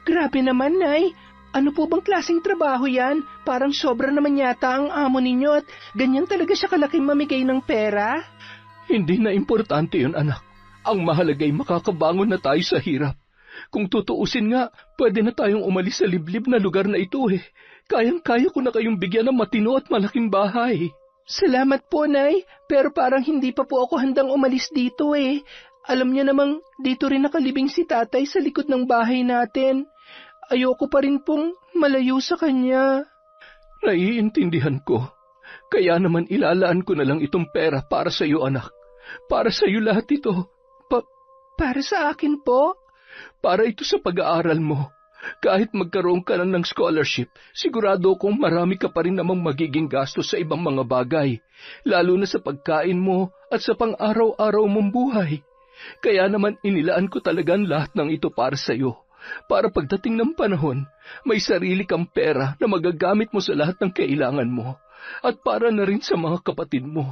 Grabe naman, Nay. Ano po bang klaseng trabaho yan? Parang sobra naman yata ang amo ninyo at ganyan talaga siya kalaking mamigay ng pera? Hindi na importante yun, anak. Ang mahalagay makakabangon na tayo sa hirap. Kung tutuusin nga, pwede na tayong umalis sa liblib na lugar na ito eh. Kayang-kaya ko na kayong bigyan ng matino at malaking bahay. Salamat po, Nay. Pero parang hindi pa po ako handang umalis dito eh. Alam niyo namang dito rin nakalibing si tatay sa likod ng bahay natin. Ayoko pa rin pong malayo sa kanya. Naiintindihan ko. Kaya naman ilalaan ko na lang itong pera para sa iyo, anak. Para sa iyo lahat ito. Para sa akin po? Para ito sa pag-aaral mo. Kahit magkaroon ka na ng scholarship, sigurado kong marami ka pa rin namang magiging gastos sa ibang mga bagay, lalo na sa pagkain mo at sa pang-araw-araw mong buhay. Kaya naman inilaan ko talagang lahat ng ito para sa iyo. Para pagdating ng panahon, may sarili kang pera na magagamit mo sa lahat ng kailangan mo at para na rin sa mga kapatid mo.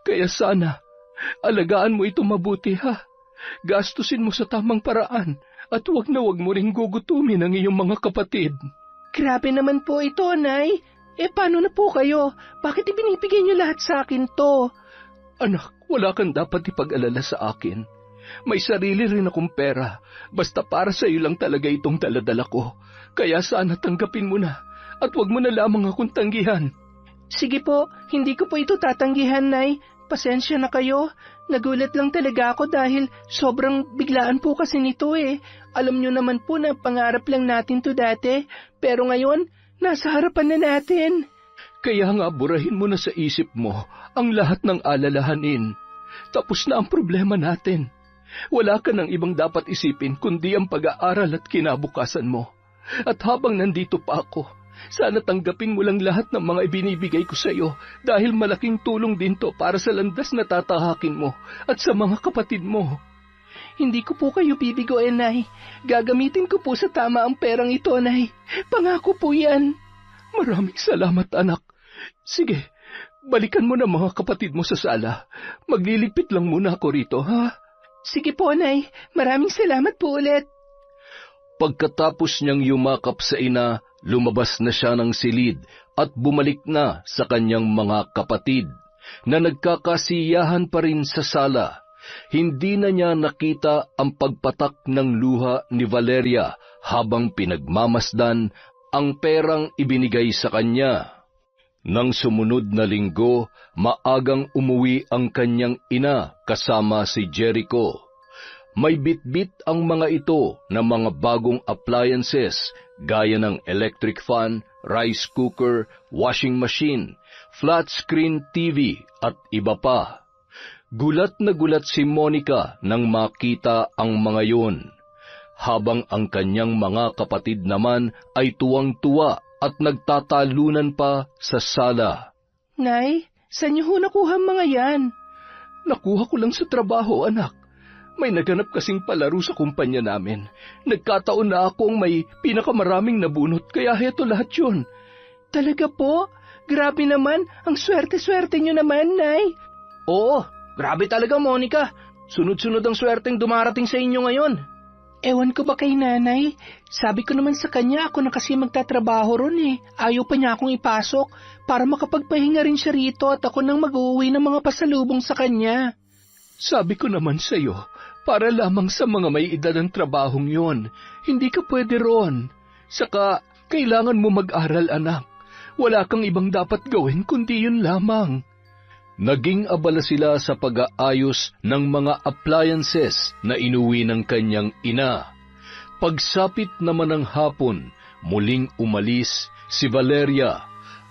Kaya sana, alagaan mo ito mabuti ha. Gastusin mo sa tamang paraan at wag mo ring gugutumin ang iyong mga kapatid. Grabe naman po ito, Nay. Paano na po kayo? Bakit ibinibigay niyo lahat sa akin to? Anak, wala kang dapat ipag-alala sa akin. May sarili rin akong pera, basta para sa iyo lang talaga itong daladala ko. Kaya sana tanggapin mo na, at wag mo na lamang akong tanggihan. Sige po, hindi ko po ito tatanggihan, Nay. Pasensya na kayo. Nagulat lang talaga ako dahil sobrang biglaan po kasi nito eh. Alam nyo naman po na pangarap lang natin to dati, pero ngayon, nasa harapan na natin. Kaya nga burahin mo na sa isip mo ang lahat ng alalahanin. Tapos na ang problema natin. Wala ka ng ibang dapat isipin kundi ang pag-aaral at kinabukasan mo. At habang nandito pa ako, sana tanggapin mo lang lahat ng mga ibinibigay ko sa iyo dahil malaking tulong din to para sa landas na tatahakin mo at sa mga kapatid mo. Hindi ko po kayo bibigoin, Nay. Gagamitin ko po sa tama ang perang ito, Nay. Pangako po yan. Maraming salamat, anak. Sige, balikan mo na mga kapatid mo sa sala. Magliligpit lang muna ako rito, ha? Sige po, Nay. Maraming salamat po ulit. Pagkatapos niyang yumakap sa ina, lumabas na siya ng silid at bumalik na sa kanyang mga kapatid na nagkakasiyahan pa rin sa sala. Hindi na niya nakita ang pagpatak ng luha ni Valeria habang pinagmamasdan ang perang ibinigay sa kanya. Nang sumunod na linggo, maagang umuwi ang kanyang ina kasama si Jericho. May bitbit ang mga ito na mga bagong appliances gaya ng electric fan, rice cooker, washing machine, flat screen TV at iba pa. Gulat na gulat si Monica nang makita ang mga yun, habang ang kanyang mga kapatid naman ay tuwang-tuwa at nagtatalunan pa sa sala. Nay, saan niyo ho nakuha ang mga yan? Nakuha ko lang sa trabaho, anak. May naganap kasing palaro sa kumpanya namin. Nagkataon na akong may pinakamaraming nabunot, kaya heto lahat yun. Talaga po? Grabe naman, ang swerte-swerte niyo naman, Nay. Oo, grabe talaga, Monica. Sunod-sunod ang swerteng dumarating sa inyo ngayon. Ewan ko ba kay Nanay? Sabi ko naman sa kanya ako na kasi magtatrabaho ron eh. Ayaw pa niya akong ipasok para makapagpahinga rin siya rito at ako nang mag-uwi ng mga pasalubong sa kanya. Sabi ko naman sa iyo, para lamang sa mga may edad ang trabahong yon. Hindi ka pwede ron. Saka, kailangan mo mag-aral, anak. Wala kang ibang dapat gawin kundi yun lamang. Naging abala sila sa pag-aayos ng mga appliances na inuwi ng kanyang ina. Pagsapit naman ng hapon, muling umalis si Valeria.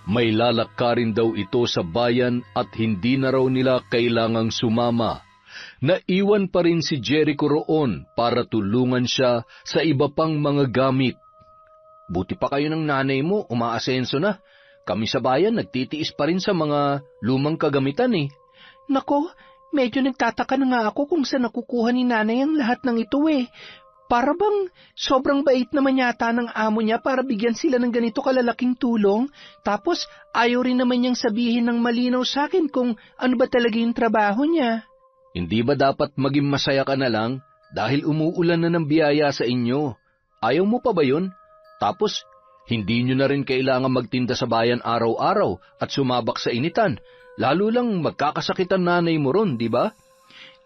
May lalakarin daw ito sa bayan at hindi na raw nila kailangang sumama. Naiwan pa rin si Jericho roon para tulungan siya sa iba pang mga gamit. Buti pa kayo ng nanay mo, umaasenso na. Kami sa bayan nagtitiis pa rin sa mga lumang kagamitan eh. Nako, medyo nagtataka na nga ako kung saan nakukuha ni nanay ang lahat ng ito eh. Para bang sobrang bait naman yata ng amo niya para bigyan sila ng ganito kalalaking tulong, tapos ayaw rin naman niyang sabihin ng malinaw sa akin kung ano ba talaga yung trabaho niya. Hindi ba dapat maging masaya ka na lang dahil umuulan na ng biyaya sa inyo? Ayaw mo pa ba yun? Tapos, hindi nyo na rin kailangan magtinda sa bayan araw-araw at sumabak sa initan. Lalo lang magkakasakitan nanay mo ron, di ba?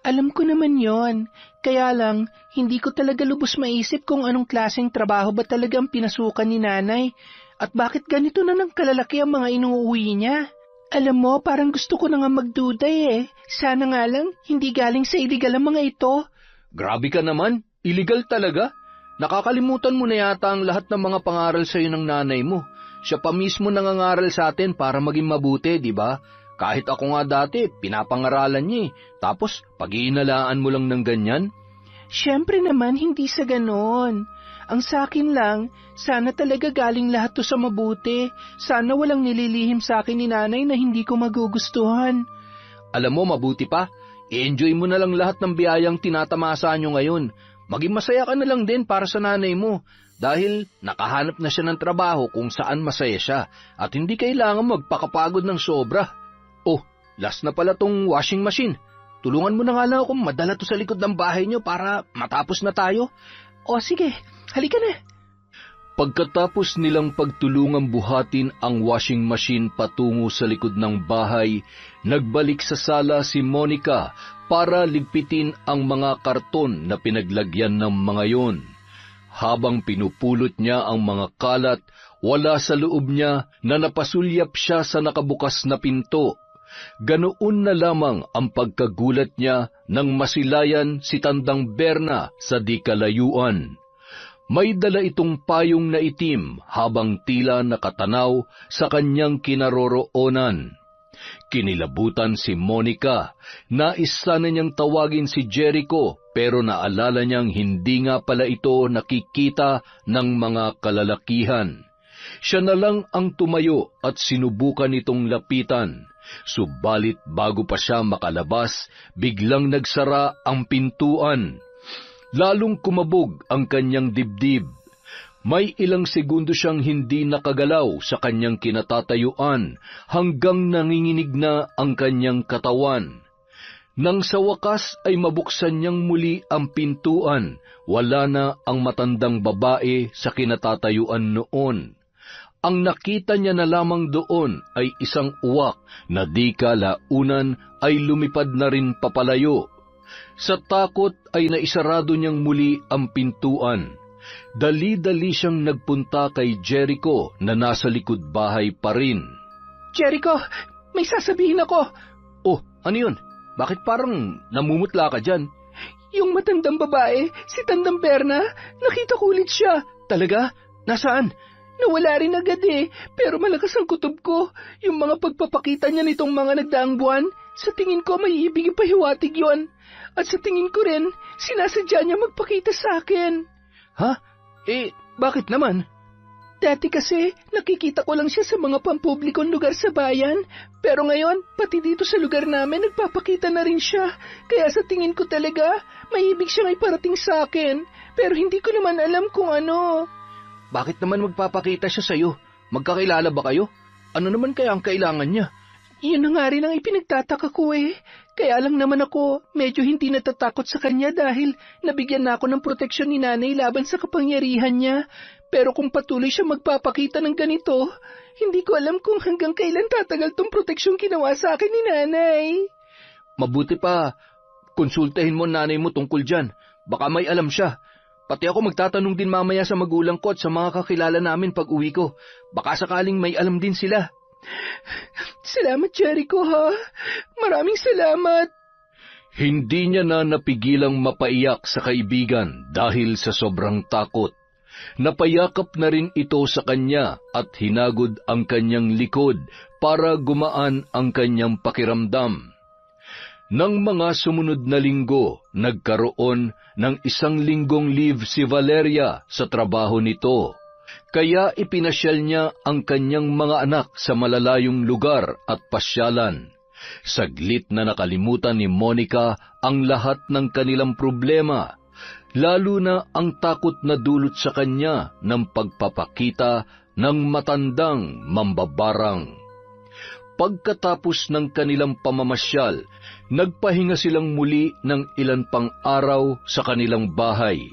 Alam ko naman yon. Kaya lang, hindi ko talaga lubos maisip kung anong klaseng trabaho ba talagang pinasukan ni nanay at bakit ganito na ng kalalaki ang mga inuuwi niya. Alam mo, parang gusto ko na nga magduday eh. Sana nga lang, hindi galing sa iligal ang mga ito. Grabe ka naman, illegal talaga. Nakakalimutan mo na yata ang lahat ng mga pangaral sa iyo ng nanay mo. Siya pa mismo nangangaral sa atin para maging mabuti, di ba? Kahit ako nga dati, pinapangaralan niya eh. Tapos, pag-iinalaan mo lang ng ganyan? Siyempre naman, hindi sa ganon. Ang sakin lang, sana talaga galing lahat to sa mabuti. Sana walang nililihim sa akin ni nanay na hindi ko magugustuhan. Alam mo, mabuti pa. I-enjoy mo na lang lahat ng biyayang tinatamasa nyo ngayon. Maging masaya ka na lang din para sa nanay mo. Dahil nakahanap na siya ng trabaho kung saan masaya siya. At hindi kailangan magpakapagod ng sobra. Oh, last na pala tong washing machine. Tulungan mo na nga lang akong madala to sa likod ng bahay nyo para matapos na tayo. O sige, halika na. Pagkatapos nilang pagtulungang buhatin ang washing machine patungo sa likod ng bahay, nagbalik sa sala si Monica para ligpitin ang mga karton na pinaglagyan ng mga yon. Habang pinupulot niya ang mga kalat, wala sa loob niya na napasulyap siya sa nakabukas na pinto. Ganoon na lamang ang pagkagulat niya nang masilayan si Tandang Berna sa di kalayuan. May dala itong payong na itim habang tila nakatanaw sa kanyang kinaroroonan. Kinilabutan si Monica. Nais sana niyang tawagin si Jericho pero naalala niyang hindi nga pala ito nakikita ng mga kalalakihan. Siya na lang ang tumayo at sinubukan itong lapitan. Subalit bago pa siya makalabas, biglang nagsara ang pintuan. Lalong kumabog ang kanyang dibdib. May ilang segundo siyang hindi nakagalaw sa kanyang kinatatayuan hanggang nanginginig na ang kanyang katawan. Nang sa wakas ay mabuksan niyang muli ang pintuan, wala na ang matandang babae sa kinatatayuan noon. Ang nakita niya na lamang doon ay isang uwak na di kalaunan ay lumipad na rin papalayo. Sa takot ay naisarado niyang muli ang pintuan. Dali-dali siyang nagpunta kay Jericho na nasa likod bahay pa rin. Jericho, may sasabihin ako. Oh, ano yun? Bakit parang namumutla ka dyan? Yung matandang babae, si Tandang Berna, nakita ko ulit siya. Talaga? Nasaan? Nawala rin agad eh, pero malakas ang kutob ko. Yung mga pagpapakita niya nitong mga nagdaang buwan, sa tingin ko may ibig ipahiwatig yon. At sa tingin ko rin, sinasadya niya magpakita sa akin. Ha? Bakit naman? Dati kasi, nakikita ko lang siya sa mga pampublikong lugar sa bayan. Pero ngayon, pati dito sa lugar namin, nagpapakita na rin siya. Kaya sa tingin ko talaga, may ibig siyang iparating sa akin. Pero hindi ko naman alam kung ano. Bakit naman magpapakita siya sa'yo? Magkakilala ba kayo? Ano naman kaya ang kailangan niya? Yun na nga rin ang ipinagtataka ko eh. Kaya lang naman ako, medyo hindi natatakot sa kanya dahil nabigyan na ako ng proteksyon ni nanay laban sa kapangyarihan niya. Pero kung patuloy siya magpapakita ng ganito, hindi ko alam kung hanggang kailan tatagal tong proteksyon ginawa sa akin ni nanay. Mabuti pa, konsultahin mo nanay mo tungkol dyan. Baka may alam siya. Pati ako magtatanong din mamaya sa magulang ko at sa mga kakilala namin pag uwi ko. Baka sakaling may alam din sila. Salamat, Jericho, ha? Maraming salamat. Hindi niya na napigilang mapaiyak sa kaibigan dahil sa sobrang takot. Napayakap na rin ito sa kanya at hinagod ang kanyang likod para gumaan ang kanyang pakiramdam. Nang mga sumunod na linggo, nagkaroon ng 1 linggong leave si Valeria sa trabaho nito. Kaya ipinasyal niya ang kanyang mga anak sa malalayong lugar at pasyalan. Saglit na nakalimutan ni Monica ang lahat ng kanilang problema, lalo na ang takot na dulot sa kanya ng pagpapakita ng matandang mambabarang. Pagkatapos ng kanilang pamamasyal, nagpahinga silang muli ng ilan pang araw sa kanilang bahay.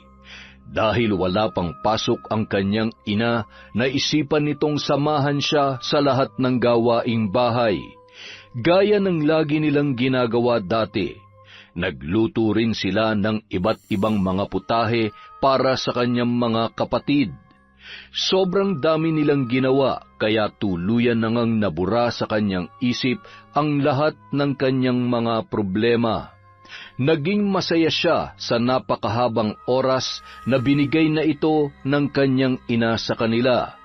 Dahil wala pang pasok ang kanyang ina, naisipan nitong samahan siya sa lahat ng gawaing bahay. Gaya ng lagi nilang ginagawa dati, nagluto rin sila ng iba't ibang mga putahe para sa kanyang mga kapatid. Sobrang dami nilang ginawa, kaya tuluyan na ngang nabura sa kanyang isip ang lahat ng kanyang mga problema. Naging masaya siya sa napakahabang oras na binigay na ito ng kanyang ina sa kanila.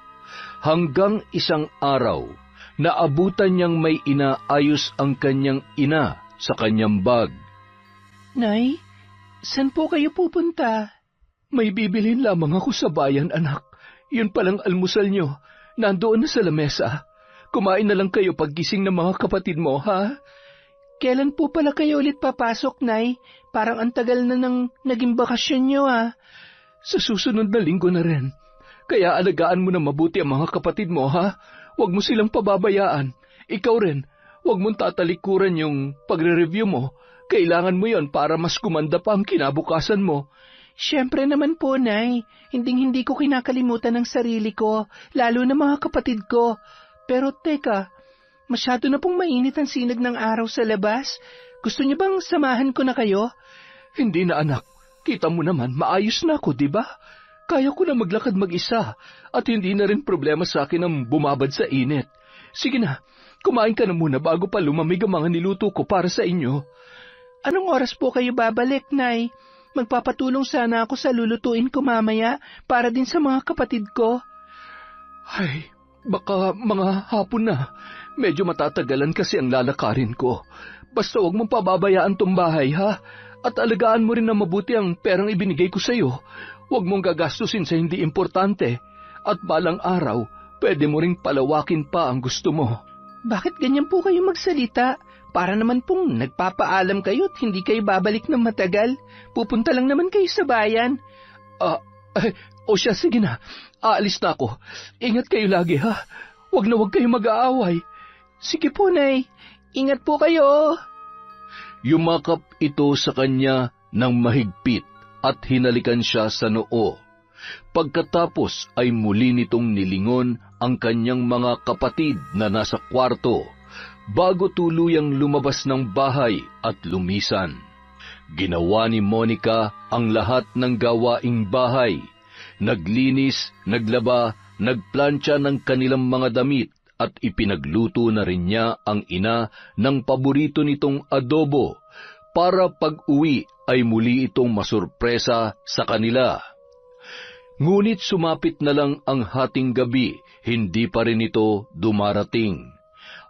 Hanggang isang araw, naabutan niyang may inaayos ang kanyang ina sa kanyang bag. Nay, saan po kayo pupunta? May bibilhin lamang ako sa bayan, anak. Yun palang almusal nyo. Nandoon na sa lamesa. Kumain na lang kayo paggising ng mga kapatid mo, ha? Kailan po pala kayo ulit papasok, Nay? Parang ang tagal na nang naging bakasyon nyo, ha? Sa susunod na linggo na rin. Kaya alagaan mo na mabuti ang mga kapatid mo, ha? Huwag mo silang pababayaan. Ikaw rin, huwag mong tatalikuran yung pagre-review mo. Kailangan mo yon para mas kumanda pa ang kinabukasan mo. Siyempre naman po, Nay. Hinding-hindi ko kinakalimutan ang sarili ko, lalo na mga kapatid ko. Pero teka, masyado na pong mainit ang sinag ng araw sa labas. Gusto niyo bang samahan ko na kayo? Hindi na, anak. Kita mo naman, maayos na ako, di ba? Kaya ko na maglakad mag-isa at hindi na rin problema sa akin ang bumabad sa init. Sige na, kumain ka na muna bago pa lumamig ang mga niluto ko para sa inyo. Anong oras po kayo babalik, Nay? Magpapatulong sana ako sa lulutuin ko mamaya para din sa mga kapatid ko. Ay, baka mga hapon na. Medyo matatagalan kasi ang lalakarin ko. Basta huwag mong pababayaan tong bahay, ha? At alagaan mo rin na mabuti ang perang ibinigay ko sa'yo. Huwag mong gagastusin sa hindi importante. At balang araw, pwede mo ring palawakin pa ang gusto mo. Bakit ganyan po kayo magsalita? Para naman pong nagpapaalam kayo at hindi kayo babalik ng matagal. Pupunta lang naman kayo sa bayan. O siya, sige na. Aalis na ako. Ingat kayo lagi, ha? Huwag na huwag kayo mag-aaway. Sige po, Nay. Ingat po kayo. Yumakap ito sa kanya ng mahigpit at hinalikan siya sa noo. Pagkatapos ay muli nitong nilingon ang kanyang mga kapatid na nasa kwarto, bago tuluyang lumabas ng bahay at lumisan. Ginawa ni Monica ang lahat ng gawaing bahay. Naglinis, naglaba, nagplantsa ng kanilang mga damit at ipinagluto na rin niya ang ina ng paborito nitong adobo para pag-uwi ay muli itong masurpresa sa kanila. Ngunit sumapit na lang ang hating gabi, hindi pa rin ito dumarating.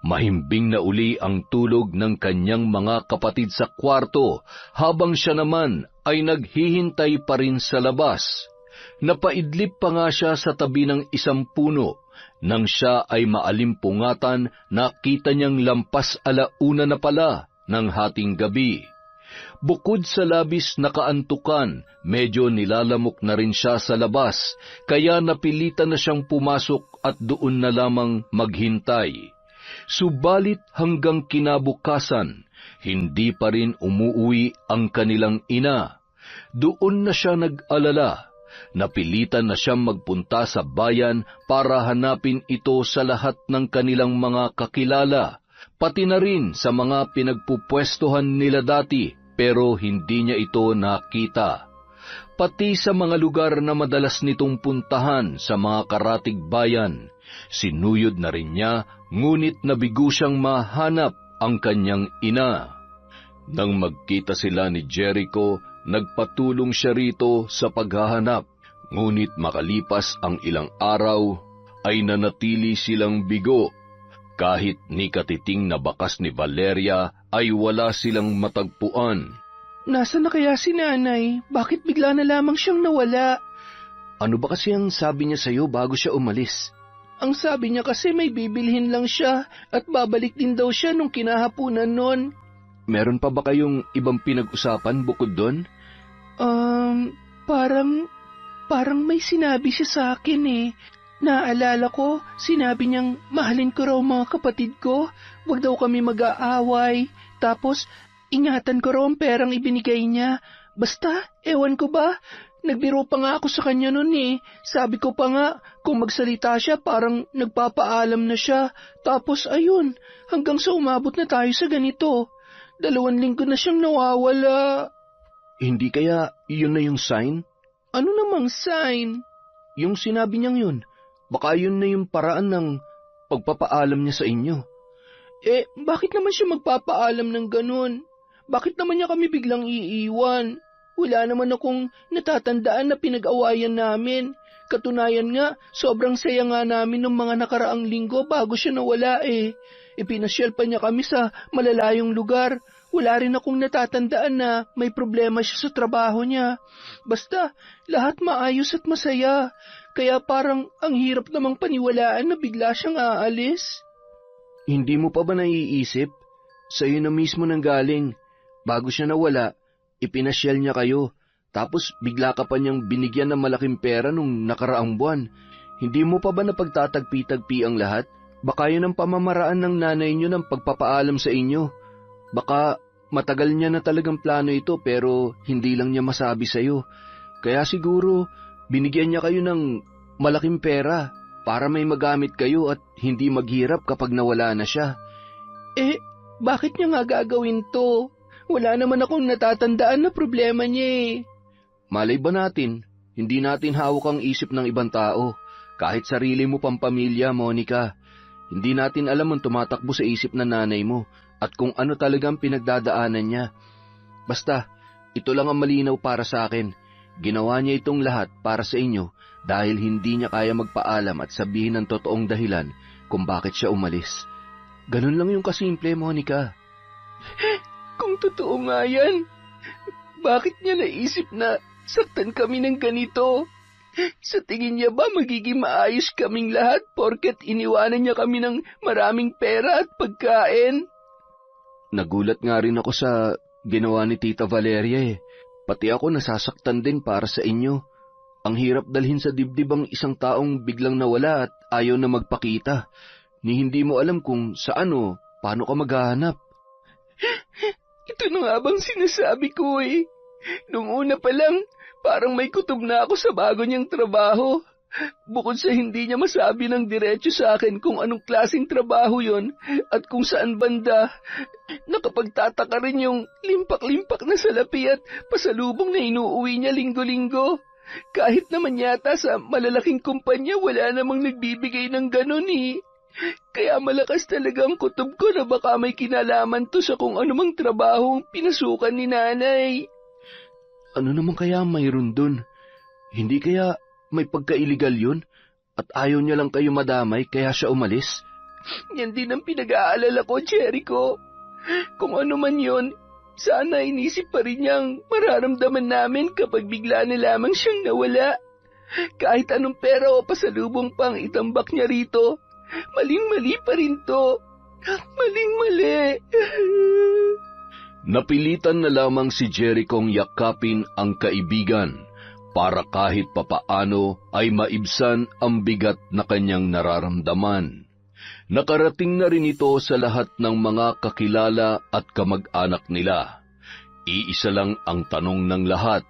Mahimbing na uli ang tulog ng kanyang mga kapatid sa kwarto, habang siya naman ay naghihintay pa rin sa labas. Napaidlip pa nga siya sa tabi ng isang puno. Nang siya ay maalimpungatan, nakita niyang lampas alauna na pala ng hating gabi. Bukod sa labis na kaantukan, medyo nilalamok na rin siya sa labas, kaya napilitan na siyang pumasok at doon na lamang maghintay. Subalit hanggang kinabukasan, hindi pa rin umuuwi ang kanilang ina. Doon na siya nag-alala. Napilitan na siyang magpunta sa bayan para hanapin ito sa lahat ng kanilang mga kakilala, pati na rin sa mga pinagpupwestuhan nila dati, pero hindi niya ito nakita. Pati sa mga lugar na madalas nitong puntahan sa mga karatig bayan, sinuyod na rin niya, ngunit nabigo siyang mahanap ang kanyang ina. Nang magkita sila ni Jericho, nagpatulong siya rito sa paghahanap. Ngunit makalipas ang ilang araw, ay nanatili silang bigo. Kahit ni katiting na bakas ni Valeria, ay wala silang matagpuan. Nasaan na kaya si Nanay? Bakit bigla na lamang siyang nawala? Ano ba kasi ang sabi niya sa'yo bago siya umalis? Ang sabi niya kasi may bibilhin lang siya at babalik din daw siya nung kinahapunan nun. Meron pa ba kayong ibang pinag-usapan bukod doon? Parang may sinabi siya sa akin eh. Naalala ko, sinabi niyang mahalin ko raw mga kapatid ko. wag daw kami mag-aaway. Tapos, ingatan ko raw ang perang ibinigay niya. Basta, ewan ko ba, nagbiro pa nga ako sa kanya nun eh. Sabi ko pa nga, kung magsalita siya parang nagpapaalam na siya. Tapos ayun, hanggang sa umabot na tayo sa ganito. 2 linggo na siyang nawawala. Hindi kaya yun na yung sign? Ano namang sign? Yung sinabi niyang yun. Baka yun na yung paraan ng pagpapaalam niya sa inyo. Bakit naman siya magpapaalam ng ganun? Bakit naman niya kami biglang iiwan? Wala naman akong natatandaan na pinag-awayan namin. Katunayan nga, sobrang saya nga namin ng mga nakaraang linggo bago siya nawala eh. Ipinasyal pa niya kami sa malalayong lugar. Wala rin akong natatandaan na may problema siya sa trabaho niya. Basta, lahat maayos at masaya. Kaya parang ang hirap namang paniwalaan na bigla siyang aalis. Hindi mo pa ba naiisip? Sa'yo na mismo nang galing. Bago siya nawala, ipinasyal niya kayo. Tapos bigla ka pa niyang binigyan ng malaking pera nung nakaraang buwan. Hindi mo pa ba napagtatagpi-tagpi ang lahat? Baka yun ang pamamaraan ng nanay niyo ng pagpapaalam sa inyo. Baka matagal niya na talagang plano ito pero hindi lang niya masabi sa'yo. Kaya siguro binigyan niya kayo ng malaking pera para may magamit kayo at hindi maghirap kapag nawala na siya. Bakit niya nga gagawin to? Wala naman akong natatandaan na problema niya eh. Malay ba natin, hindi natin hawak ang isip ng ibang tao. Kahit sarili mo pang pamilya, Monica. Hindi natin alam ang tumatakbo sa isip ng nanay mo at kung ano talagang pinagdadaanan niya. Basta, ito lang ang malinaw para sa akin. Ginawa niya itong lahat para sa inyo dahil hindi niya kaya magpaalam at sabihin ang totoong dahilan kung bakit siya umalis. Ganun lang yung kasimple, Monica. Kung totoo nga yan, bakit niya naisip na saktan kami ng ganito? Sa tingin niya ba magiging maayos kaming lahat porket iniwanan niya kami ng maraming pera at pagkain? Nagulat nga rin ako sa ginawa ni Tita Valeria eh. Pati ako nasasaktan din para sa inyo. Ang hirap dalhin sa dibdib ang isang taong biglang nawala at ayaw na magpakita. Ni hindi mo alam kung saan o paano ka maghahanap. Ito na nga bang sinasabi ko eh. Nung una pa lang, parang may kutob na ako sa bago niyang trabaho. Bukod sa hindi niya masabi ng diretso sa akin kung anong klaseng trabaho yon at kung saan banda, nakapagtataka rin yung limpak-limpak na salapi at pasalubong na inuuwi niya linggo-linggo. Kahit naman yata sa malalaking kumpanya wala namang nagbibigay ng ganun eh. Kaya malakas talaga ang kutob ko na baka may kinalaman to sa kung anumang trabahong pinasukan ni nanay. Ano naman kaya mayroon dun? Hindi kaya may pagka-illegal yun? At ayaw niya lang kayo madamay kaya siya umalis? Yan din ang pinag-aalala ko, Jericho. Kung ano man yun, sana inisip pa rin niyang mararamdaman namin kapag bigla na lamang siyang nawala. Kahit anong pera o pasalubong pang itambak niya rito, maling-mali pa rin to. Maling-mali. Napilitan na lamang si Jerichong yakapin ang kaibigan para kahit papaano ay maibsan ang bigat na kanyang nararamdaman. Nakarating na rin ito sa lahat ng mga kakilala at kamag-anak nila. Iisa lang ang tanong ng lahat,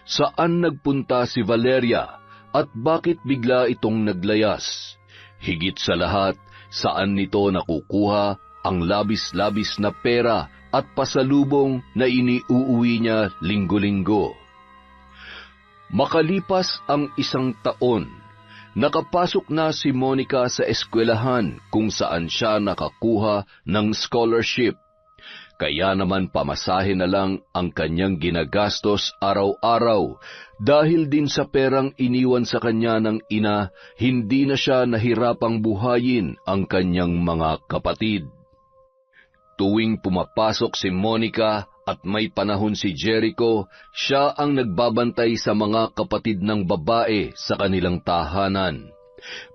saan nagpunta si Valeria at bakit bigla itong naglayas? Higit sa lahat, saan nito nakukuha ang labis-labis na pera at pasalubong na iniuuwi niya linggo-linggo. Makalipas ang 1 taon, nakapasok na si Monica sa eskwelahan kung saan siya nakakuha ng scholarship. Kaya naman pamasahe na lang ang kanyang ginagastos araw-araw dahil din sa perang iniwan sa kanya ng ina, hindi na siya nahirapang buhayin ang kanyang mga kapatid. Tuwing pumapasok si Monica at may panahon si Jericho, siya ang nagbabantay sa mga kapatid ng babae sa kanilang tahanan.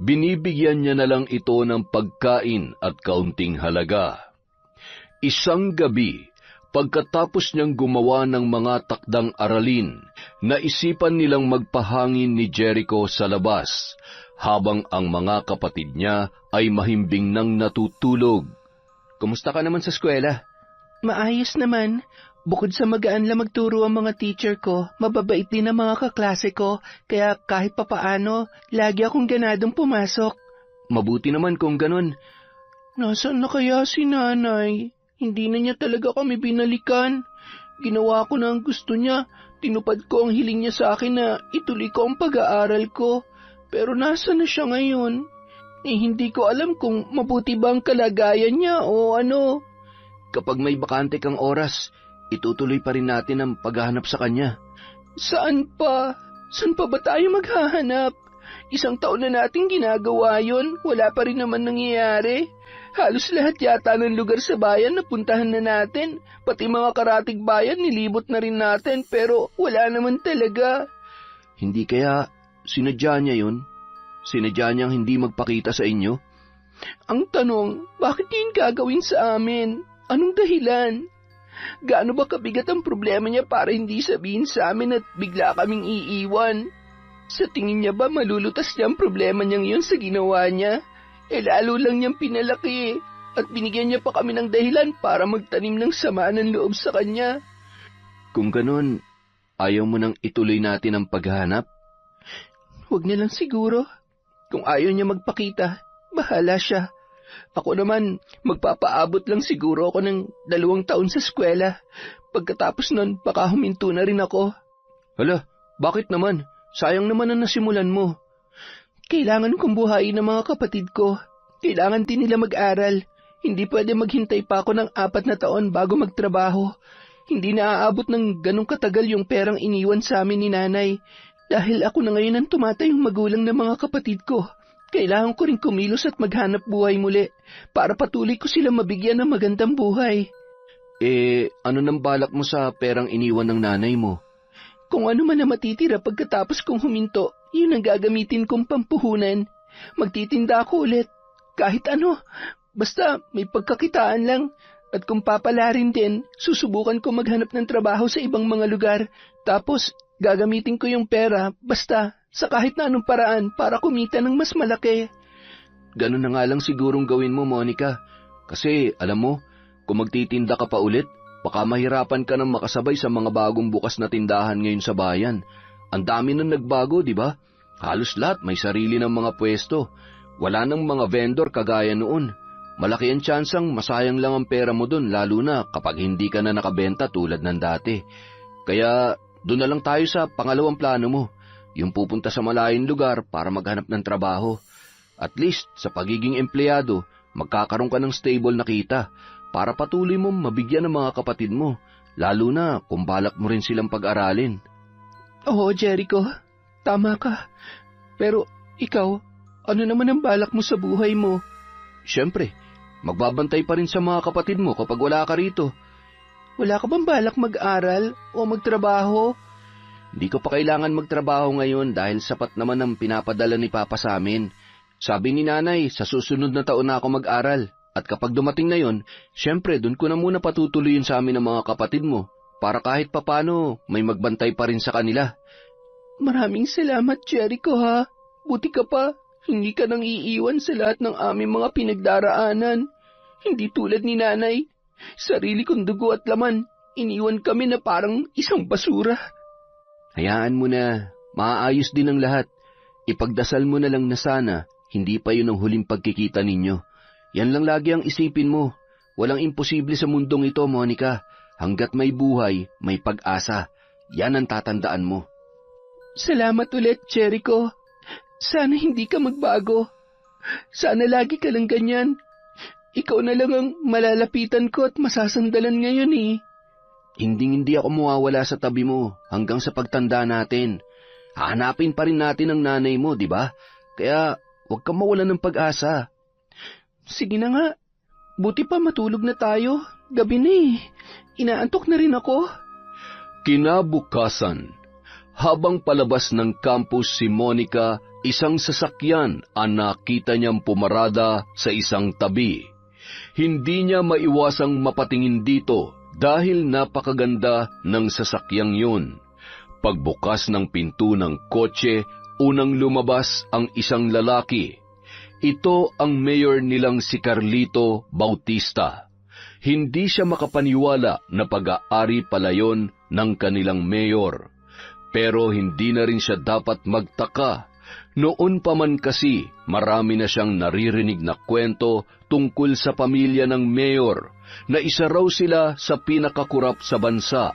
Binibigyan niya na lang ito ng pagkain at kaunting halaga. Isang gabi, pagkatapos niyang gumawa ng mga takdang aralin, naisipan nilang magpahangin ni Jericho sa labas, habang ang mga kapatid niya ay mahimbing nang natutulog. Kumusta ka naman sa eskwela? Maayos naman. Bukod sa magaan lang magturo ang mga teacher ko, mababait din ang mga kaklase ko, kaya kahit papaano, lagi akong ganadong pumasok. Mabuti naman kung ganun. Nasaan na kaya si nanay? Hindi na niya talaga kami binalikan. Ginawa ko na ang gusto niya. Tinupad ko ang hiling niya sa akin na ituloy ko ang pag-aaral ko. Pero nasa na siya ngayon? Hindi ko alam kung mabuti ba ang kalagayan niya o ano. Kapag may bakante kang oras, itutuloy pa rin natin ang paghahanap sa kanya. Saan pa? Saan pa ba tayo maghahanap? 1 taon na nating ginagawa yon, wala pa rin naman nangyayari. Halos lahat yata ng lugar sa bayan napuntahan na natin. Pati mga karatig bayan nilibot na rin natin pero wala naman talaga. Hindi kaya sinadya niya yun? Sinadya niyang hindi magpakita sa inyo? Ang tanong, bakit yun gagawin sa amin? Anong dahilan? Gaano ba kabigat ang problema niya para hindi sabihin sa amin at bigla kaming iiwan? Sa tingin niya ba malulutas niya ang problema niyang yun sa ginawa niya? Lalo lang niyang pinalaki at binigyan niya pa kami ng dahilan para magtanim ng sama ng loob sa kanya. Kung ganun, ayaw mo nang ituloy natin ang paghahanap? Huwag niya lang siguro. Kung ayaw niya magpakita, bahala siya. Ako naman, magpapaabot lang siguro ako ng 2 taon sa eskwela. Pagkatapos nun, baka huminto na rin ako. Hala, bakit naman? Sayang naman ang nasimulan mo. Kailangan kong buhayin ang mga kapatid ko. Kailangan din nila mag-aral. Hindi pwede maghintay pa ako ng 4 na taon bago magtrabaho. Hindi na aabot ng ganong katagal yung perang iniwan sa amin ni nanay. Dahil ako na ngayon ang tumatayong magulang ng mga kapatid ko. Kailangan ko rin kumilos at maghanap buhay muli para patuloy ko silang mabigyan ng magandang buhay. Ano nang balak mo sa perang iniwan ng nanay mo? Kung ano man na matitira pagkatapos kong huminto, yun ang gagamitin kong pampuhunan. Magtitinda ako ulit. Kahit ano, basta may pagkakitaan lang. At kung papala rin din, susubukan ko maghanap ng trabaho sa ibang mga lugar. Tapos, gagamitin ko yung pera, basta, sa kahit na anong paraan para kumita ng mas malaki. Ganun na nga lang sigurong gawin mo, Monica. Kasi, alam mo, kung magtitinda ka pa ulit, baka mahirapan ka nang makasabay sa mga bagong bukas na tindahan ngayon sa bayan. Ang dami nang nagbago, di ba? Halos lahat may sarili ng mga pwesto. Wala nang mga vendor kagaya noon. Malaki ang tsansang masayang lang ang pera mo dun, lalo na kapag hindi ka na nakabenta tulad ng dati. Kaya doon na lang tayo sa pangalawang plano mo, yung pupunta sa malayong lugar para maghanap ng trabaho. At least sa pagiging empleyado, magkakaroon ka ng stable na kita para patuloy mong mabigyan ng mga kapatid mo, lalo na kung balak mo rin silang pag-aralin. Oo, Jericho, tama ka. Pero ikaw, ano naman ang balak mo sa buhay mo? Siyempre, magbabantay pa rin sa mga kapatid mo kapag wala ka rito. Wala ka bang balak mag-aral o magtrabaho? Hindi ko pa kailangan magtrabaho ngayon dahil sapat naman ang pinapadala ni Papa sa amin. Sabi ni Nanay, sa susunod na taon na ako mag-aral. At kapag dumating na yon, siyempre doon ko na muna patutuloyin sa amin ng mga kapatid mo para kahit papano may magbantay pa rin sa kanila. Maraming salamat, Jericho, ha? Buti ka pa, hindi ka nang iiwan sa lahat ng aming mga pinagdaraanan. Hindi tulad ni Nanay. Sarili kong dugo at laman, iniwan kami na parang isang basura. Hayaan mo na, maaayos din ang lahat. Ipagdasal mo na lang na sana, hindi pa yun ang huling pagkikita ninyo. Yan lang lagi ang isipin mo. Walang imposible sa mundong ito, Monica. Hanggat may buhay, may pag-asa. Yan ang tatandaan mo. Salamat ulit, Jericho. Sana hindi ka magbago. Sana lagi ka lang ganyan. Ikaw na lang ang malalapitan ko at masasandalan ngayon eh. Hindi ako mawawala sa tabi mo hanggang sa pagtanda natin. Hahanapin pa rin natin ang nanay mo, di ba? Kaya huwag kang mawalan ng pag-asa. Sige na nga. Buti pa matulog na tayo. Gabi na eh. Inaantok na rin ako. Kinabukasan, habang palabas ng campus si Monica, isang sasakyan ang nakita niyang pumarada sa isang tabi. Hindi niya maiwasang mapatingin dito dahil napakaganda ng sasakyang yun. Pagbukas ng pinto ng kotse, unang lumabas ang isang lalaki. Ito ang mayor nilang si Carlito Bautista. Hindi siya makapaniwala na pag-aari pala yon ng kanilang mayor. Pero hindi na rin siya dapat magtaka. Noon pa man kasi, marami na siyang naririnig na kwento tungkol sa pamilya ng mayor, na isa raw sila sa pinakakurap sa bansa.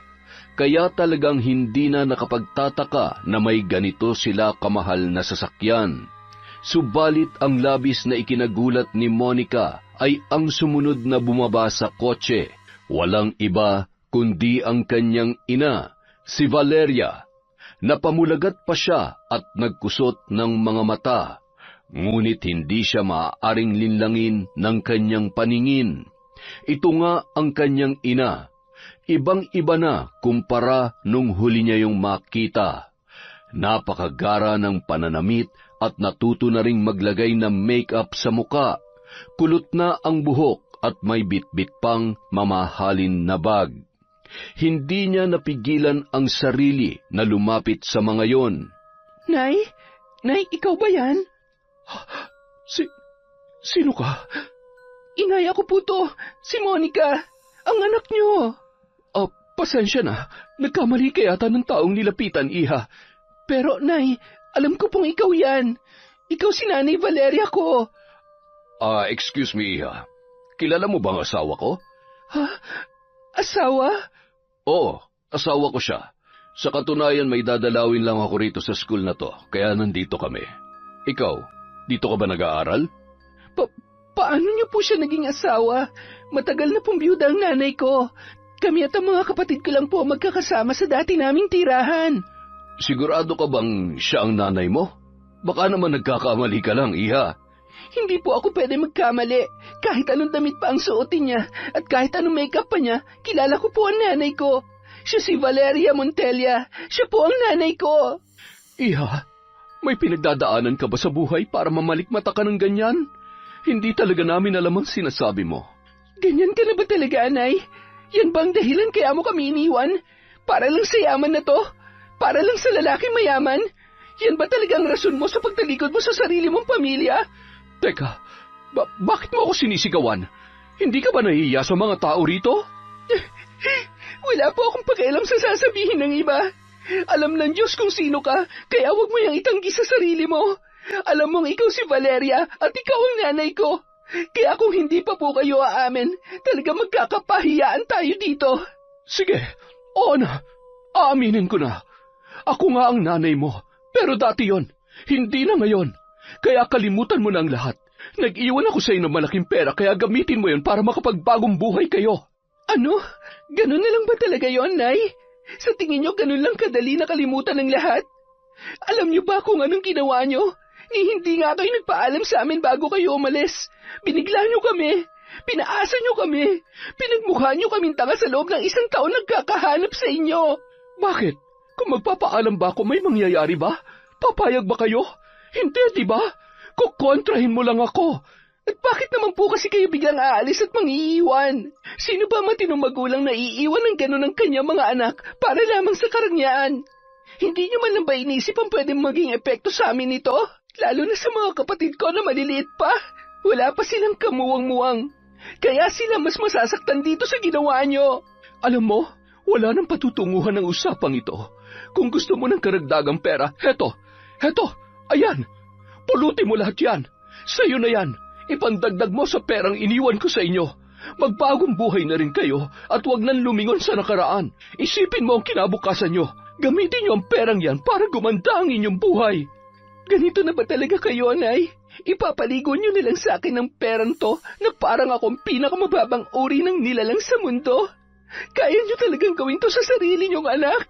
Kaya talagang hindi na nakapagtataka na may ganito sila kamahal na sasakyan. Subalit ang labis na ikinagulat ni Monica ay ang sumunod na bumaba sa kotse. Walang iba kundi ang kanyang ina, si Valeria. Napamulagat pa siya at nagkusot ng mga mata, ngunit hindi siya maaaring linlangin ng kanyang paningin. Ito nga ang kanyang ina. Ibang-iba na kumpara nung huli niya yung makita. Napakagara ng pananamit at natuto na ring maglagay ng make-up sa muka. Kulot na ang buhok at may bitbit pang mamahalin na bag. Hindi niya napigilan ang sarili na lumapit sa mga yon. Nay? Nay, ikaw ba yan? Sino ka? Inay, ako po to. Si Monica. Ang anak niyo. Pasensya na. Nagkamali ka yata ng taong nilapitan, iha. Pero, Nay, alam ko pong ikaw yan. Ikaw si Nanay Valeria ko. Excuse me, iha. Kilala mo bang asawa ko? Ha? Asawa? Oo, asawa ko siya. Sa katunayan, may dadalawin lang ako rito sa school na to, kaya nandito kami. Ikaw, dito ka ba nag-aaral? Paano niyo po siya naging asawa? Matagal na pong biyuda ang nanay ko. Kami at ang mga kapatid ko lang po magkakasama sa dati naming tirahan. Sigurado ka bang siya ang nanay mo? Baka naman nagkakamali ka lang, iha. Hindi po ako pwede magkamali. Kahit anong damit pa ang suotin niya at kahit anong makeup pa niya, kilala ko po ang nanay ko. Siya si Valeria Montella. Siya po ang nanay ko. Iha, may pinagdadaanan ka ba sa buhay para mamalikmata ka ng ganyan? Hindi talaga namin alam ang sinasabi mo. Ganyan ka na ba talaga, Anay? Yan bang dahilan kaya mo kami iniwan? Para lang sa yaman na to? Para lang sa lalaking mayaman? Yan ba talagang rason mo sa pagtalikod mo sa sarili mong pamilya? Teka, bakit mo ako sinisigawan? Hindi ka ba nahihiya sa mga tao rito? Wala po akong pakialam sa sasabihin ng iba. Alam ng Diyos kung sino ka, kaya huwag mo yang itanggi sa sarili mo. Alam mong ikaw si Valeria at ikaw ang nanay ko. Kaya kung hindi pa po kayo aamin, talaga magkakapahiyaan tayo dito. Sige, oo na. Aaminin ko na. Ako nga ang nanay mo, pero dati yon, hindi na ngayon. Kaya kalimutan mo na ang lahat. Nag-iwan ako sa iyo ng malaking pera, kaya gamitin mo yon para makapagbagong buhay kayo. Ano? Ganun na lang ba talaga yon, Nay? Sa tingin niyo ganun lang kadali na kalimutan ng lahat? Alam niyo ba kung anong ginawa niyo? Hindi nga kayo nagpaalam sa amin bago kayo umalis. Binigla niyo kami. Pinaasa niyo kami. Pinagmukha niyo kaming tanga sa loob ng 1 taon nagkakahanap sa inyo. Bakit? Kung magpapaalam ba ako, may mangyayari ba? Papayag ba kayo? Hindi, di ba? Kukontrahin mo lang ako. At bakit naman po kasi kayo biglang aalis at mangiiwan? Sino ba matinong magulang na iiwan ng gano'n ng kanyang mga anak para lamang sa karangyaan? Hindi niyo man lang ba inisip ang pwedeng maging epekto sa amin nito? Lalo na sa mga kapatid ko na maliliit pa. Wala pa silang kamuwang-muwang. Kaya sila mas masasaktan dito sa ginawa niyo. Alam mo, wala nang patutunguhan ng usapang ito. Kung gusto mo ng karagdagang pera, heto, ayan. Pulutin mo lahat yan. Sa'yo na yan. Ipandagdag mo sa perang iniwan ko sa inyo. Magbagong buhay na rin kayo at huwag nang lumingon sa nakaraan. Isipin mo ang kinabukasan nyo. Gamitin nyo ang perang yan para gumanda ang inyong buhay. Ganito na ba talaga kayo, Nay? Ipapaligo nyo nilang sa akin ng perang to na parang akong pinakamababang uri ng nilalang sa mundo? Kaya nyo talagang gawin to sa sarili nyong anak?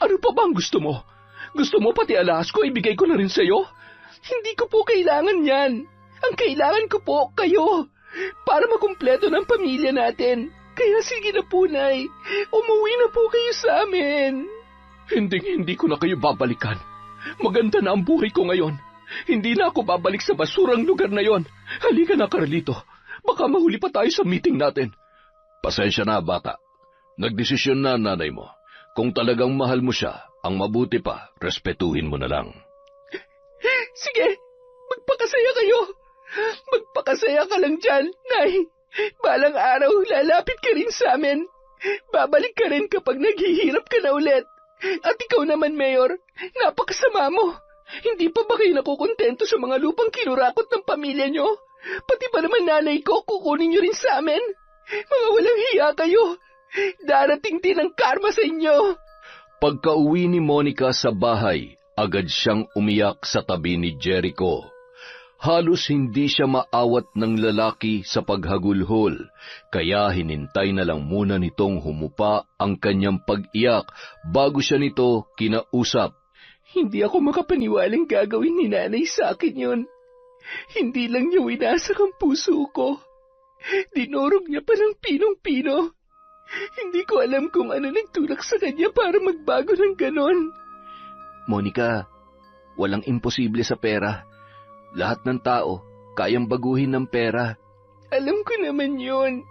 Ano pa bang gusto mo? Gusto mo pati alahas ko ibigay ko na rin sa'yo? Hindi ko po kailangan yan. Ang kailangan ko po kayo. Para makumpleto ng pamilya natin. Kaya sige na po, Nay. Umuwi na po kayo sa amin. Hindi ko na kayo babalikan. Maganda na ang buhay ko ngayon. Hindi na ako babalik sa basurang lugar na yon. Halika na, Carlito. Baka mahuli pa tayo sa meeting natin. Pasensya na, bata. Nagdesisyon na nanay mo. Kung talagang mahal mo siya, ang mabuti pa, respetuhin mo na lang. Sige, magpakasaya kayo. Magpakasaya ka lang dyan, Nay. Balang araw, lalapit ka rin sa amin. Babalik ka rin kapag naghihirap ka na ulit. At ikaw naman, Mayor, napakasama mo. Hindi pa ba kayo nakukontento sa mga lupang kinurakot ng pamilya nyo? Pati ba naman nanay ko, kukunin nyo rin sa amin? Mga walang hiya kayo. Darating din ang karma sa inyo. Pagka-uwi ni Monica sa bahay, agad siyang umiyak sa tabi ni Jericho. Halos hindi siya maawat ng lalaki sa paghagulhol, kaya hinintay na lang muna nitong humupa ang kanyang pag-iyak bago siya nito kinausap. Hindi ako makapaniwalang gagawin ni nanay sa akin yun. Hindi lang niya winasak ang puso ko. Dinurog niya pa ng pinong-pino. Hindi ko alam kung ano nagtulak sa kanya para magbago ng ganon. Monica, walang imposible sa pera. Lahat ng tao, kayang baguhin ng pera. Alam ko naman yun.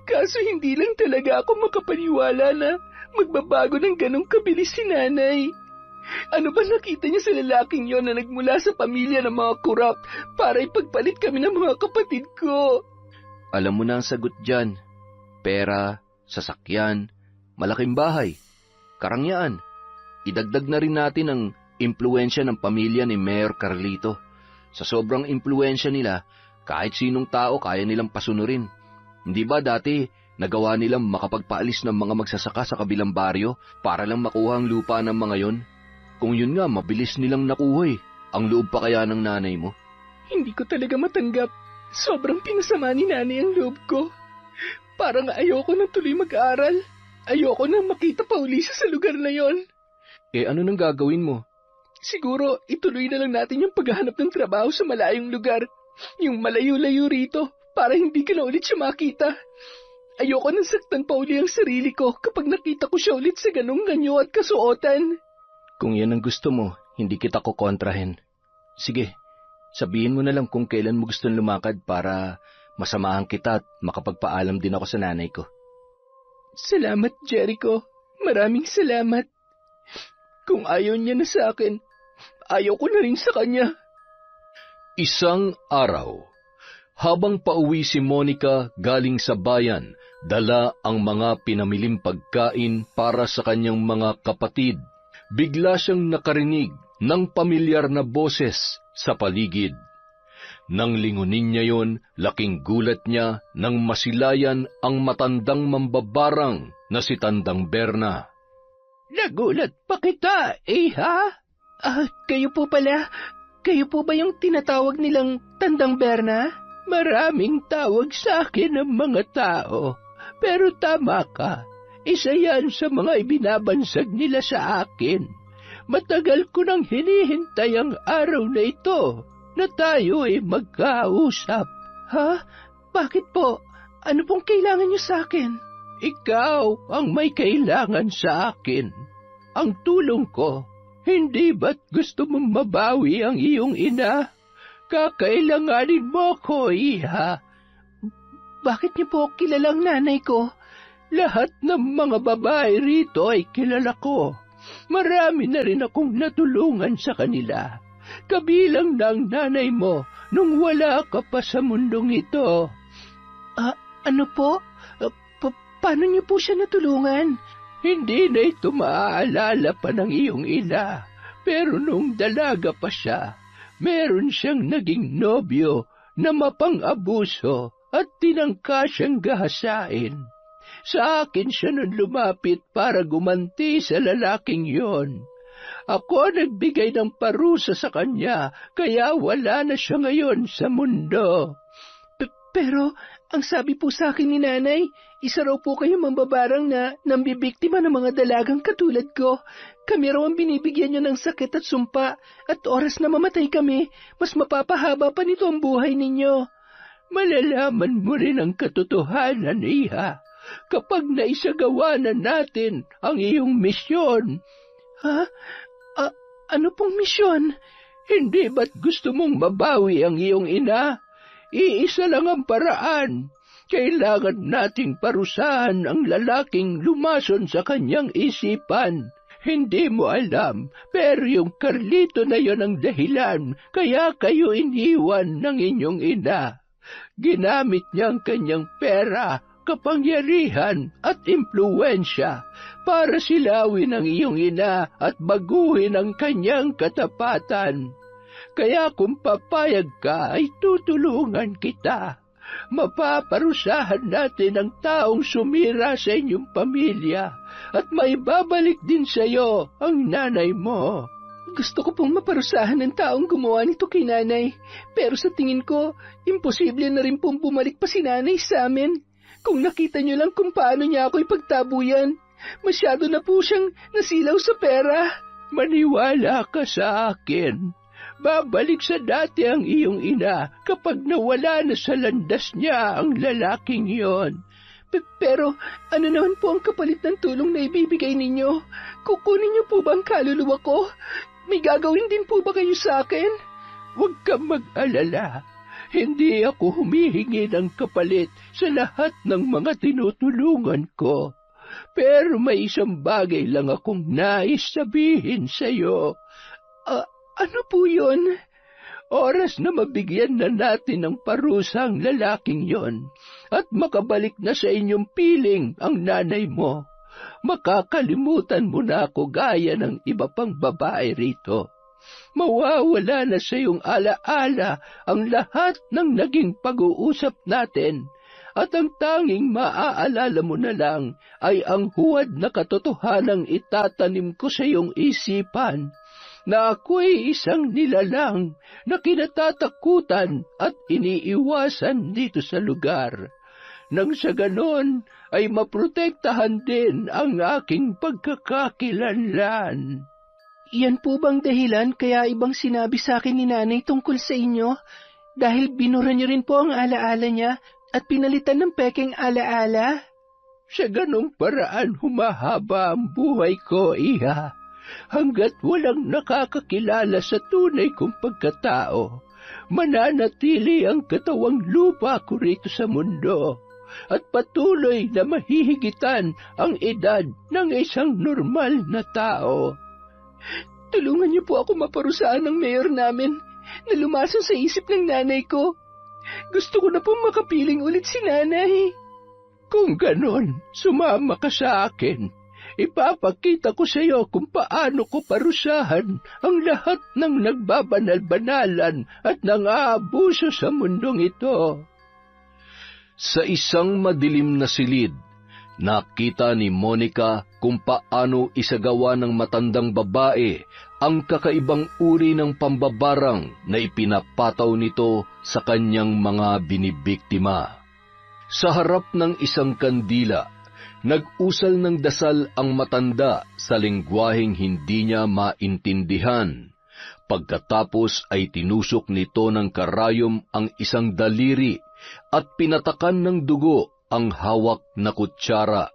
Kaso hindi lang talaga ako makapaniwala na magbabago ng ganong kabilis si nanay. Ano ba nakita niya sa lalaking yon na nagmula sa pamilya ng mga kurap para ipagpalit kami ng mga kapatid ko? Alam mo na ang sagot dyan. Pera, sasakyan, malaking bahay, karangyaan. Idagdag na rin natin ang impluwensya ng pamilya ni Mayor Carlito. Sa sobrang impluwensya nila, kahit sinong tao kaya nilang pasunurin. Hindi ba dati nagawa nilang makapagpaalis ng mga magsasaka sa kabilang baryo para lang makuha ang lupa ng mga yon? Kung yun nga, mabilis nilang nakuha eh. Ang loob pa kaya ng nanay mo? Hindi ko talaga matanggap. Sobrang pinasama ni nanay ang loob ko. Parang ayoko nang tuloy mag-aaral. Ayoko nang makita pa uli siya sa lugar na yon. Eh ano nang gagawin mo? Siguro, ituloy na lang natin yung paghahanap ng trabaho sa malayong lugar. Yung malayo-layo rito, para hindi ka na ulit siya makita. Ayoko nang saktan pa uli ang sarili ko kapag nakita ko siya ulit sa ganong ganyo at kasuotan. Kung yan ang gusto mo, hindi kita kukontrahin. Sige, sabihin mo na lang kung kailan mo gustong lumakad para masamahan kita at makapagpaalam din ako sa nanay ko. Salamat, Jericho. Maraming salamat. Kung ayaw niya na sa akin, ayaw ko na rin sa kanya. Isang araw, habang pauwi si Monica galing sa bayan, dala ang mga pinamiling pagkain para sa kanyang mga kapatid. Bigla siyang nakarinig ng pamilyar na boses sa paligid. Nang lingunin niya yon, laking gulat niya nang masilayan ang matandang mambabarang na si Tandang Berna. Nagulat pa kita, iha? Kayo po pala. Kayo po ba yung tinatawag nilang Tandang Berna? Maraming tawag sa akin ng mga tao. Pero tama ka. Isa yan sa mga ibinabansag nila sa akin. Matagal ko nang hinihintay ang araw na ito na tayo ay magkausap. Ha? Bakit po? Ano pong kailangan niyo sa akin? Ikaw ang may kailangan sa akin. Ang tulong ko, hindi ba't gusto mong mabawi ang iyong ina? Kakailanganin mo ko, iha. Bakit niyo po kilalang nanay ko? Lahat ng mga babae rito ay kilala ko. Marami na rin akong natulungan sa kanila. Kabilang na ang nanay mo nung wala ka pa sa mundong ito. Ano po? Paano niyo po siya natulungan? Hindi na ito maaalala pa ng iyong ina. Pero nung dalaga pa siya, meron siyang naging nobyo na mapang-abuso at tinangka siyang gahasain. Sa akin siya nun lumapit para gumanti sa lalaking yon. Ako nagbigay ng parusa sa kanya, kaya wala na siya ngayon sa mundo. Pero, ang sabi po sa akin ni nanay, isa raw po kayo mambabarang na nambibiktima ng mga dalagang katulad ko. Kami raw ang binibigyan niyo ng sakit at sumpa, at oras na mamatay kami, mas mapapahaba pa nito ang buhay ninyo. Malalaman mo rin ang katotohanan, iha, kapag naisagawa na natin ang iyong misyon. Ha? Ano pong misyon? Hindi ba't gusto mong mabawi ang iyong ina? Iisa lang ang paraan. Kailangan nating parusahan ang lalaking lumason sa kanyang isipan. Hindi mo alam, pero yung Carlito na yon ang dahilan, kaya kayo iniwan ng inyong ina. Ginamit niya ang kanyang pera, kapangyarihan at impluwensya para silawin ang iyong ina at baguhin ang kanyang katapatan. Kaya kung papayag ka ay tutulungan kita. Mapaparusahan natin ang taong sumira sa inyong pamilya at maibabalik din sa iyo ang nanay mo. Gusto ko pong maparusahan ng taong gumawa nito kay nanay, pero sa tingin ko, imposible na rin pong bumalik pa si nanay sa amin. Kung nakita niyo lang kung paano niya ako ipagtabuyan, masyado na po siyang nasilaw sa pera. Maniwala ka sa akin. Babalik sa dati ang iyong ina kapag nawala na sa landas niya ang lalaking yon. Pero ano naman po ang kapalit ng tulong na ibibigay ninyo? Kukunin niyo po ba ang kaluluwa ko? May gagawin din po ba kayo sa akin? Huwag kang mag-alala. Hindi ako humihingi ng kapalit sa lahat ng mga tinutulungan ko. Pero may isang bagay lang akong nais sabihin sa iyo. Ano po yun? Oras na mabigyan na natin ng parusa ang lalaking yon at makabalik na sa inyong piling ang nanay mo. Makakalimutan mo na ako gaya ng iba pang babae rito. Mawawala na sa iyong alaala ang lahat ng naging pag-uusap natin at ang tanging maaalala mo na lang ay ang huwad na katotohanang itatanim ko sa iyong isipan na ako'y isang nilalang na kinatatakutan at iniiwasan dito sa lugar. Nang sa ganon ay maprotektahan din ang aking pagkakakilanlan. Yan po bang dahilan kaya ibang sinabi sa akin ni nanay tungkol sa inyo? Dahil binura niyo rin po ang alaala niya at pinalitan ng pekeng alaala? Sa ganong paraan humahaba ang buhay ko, iha. Hanggat walang nakakakilala sa tunay kong pagkatao, mananatili ang katawang lupa ko rito sa mundo at patuloy na mahihigitan ang edad ng isang normal na tao. Tulungan niyo po ako maparusahan ng mayor namin na lumason sa isip ng nanay ko. Gusto ko na pong makapiling ulit si nanay. Kung ganon, sumama ka sa akin. Ipapakita ko sa iyo kung paano ko parusahan ang lahat ng nagbabanal-banalan at nang-aabuso sa mundong ito. Sa isang madilim na silid, nakita ni Monica kung paano isagawa ng matandang babae ang kakaibang uri ng pambabarang na ipinapataw nito sa kanyang mga binibiktima. Sa harap ng isang kandila, nag-usal ng dasal ang matanda sa lengguwaheng hindi niya maintindihan. Pagkatapos ay tinusok nito ng karayom ang isang daliri at pinatakan ng dugo ang hawak na kutsara.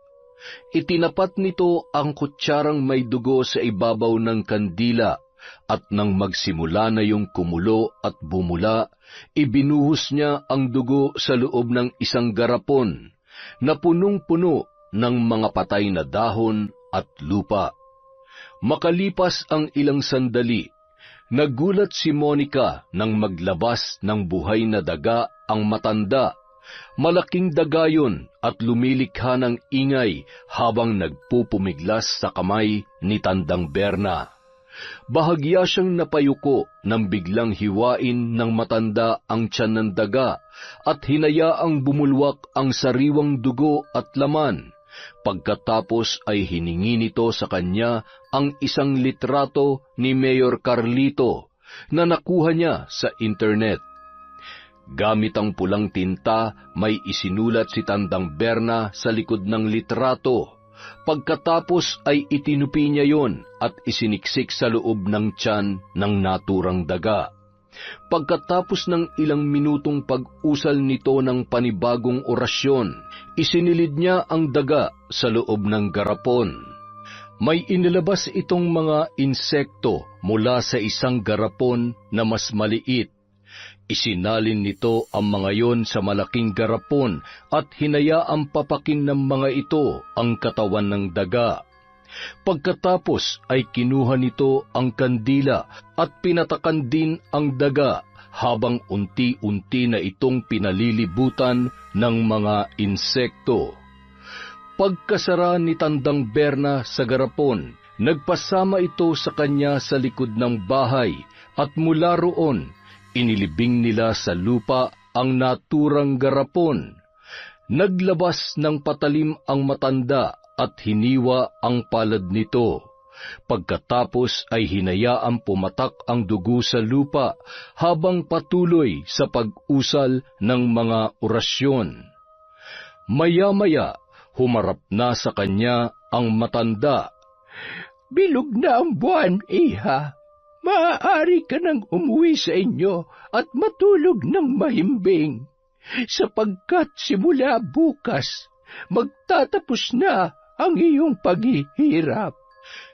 Itinapat nito ang kutsarang may dugo sa ibabaw ng kandila at nang magsimula na yung kumulo at bumula, ibinuhos niya ang dugo sa loob ng isang garapon na punong-puno ng mga patay na dahon at lupa. Makalipas ang ilang sandali, nagulat si Monica nang maglabas ng buhay na daga ang matanda. Malaking daga yun at lumilikha ng ingay habang nagpupumiglas sa kamay ni Tandang Berna. Bahagya siyang napayuko nang biglang hiwain ng matanda ang tiyan ng daga at hinayaang bumulwak ang sariwang dugo at laman. Pagkatapos ay hiningi nito sa kanya ang isang litrato ni Mayor Carlito na nakuha niya sa internet. Gamit ang pulang tinta, may isinulat si Tandang Berna sa likod ng litrato. Pagkatapos ay itinupi niya yon at isiniksik sa loob ng tiyan ng naturang daga. Pagkatapos ng ilang minutong pag-usal nito ng panibagong orasyon, isinilid niya ang daga sa loob ng garapon. May inilabas itong mga insekto mula sa isang garapon na mas maliit. Isinalin nito ang mga yon sa malaking garapon at hinayaang papakin ng mga ito ang katawan ng daga. Pagkatapos ay kinuha nito ang kandila at pinatakan din ang daga habang unti-unti na itong pinalilibutan ng mga insekto. Pagkasara ni Tandang Berna sa garapon, nagpasama ito sa kanya sa likod ng bahay at mula roon, inilibing nila sa lupa ang naturang garapon. Naglabas ng patalim ang matanda at hiniwa ang palad nito. Pagkatapos ay hinayaan pumatak ang dugo sa lupa habang patuloy sa pag-usal ng mga orasyon. Maya-maya, humarap na sa kanya ang matanda. Bilog na ang buwan, iha. Maaari ka nang umuwi sa inyo at matulog ng mahimbing, sapagkat simula bukas, magtatapos na ang iyong paghihirap.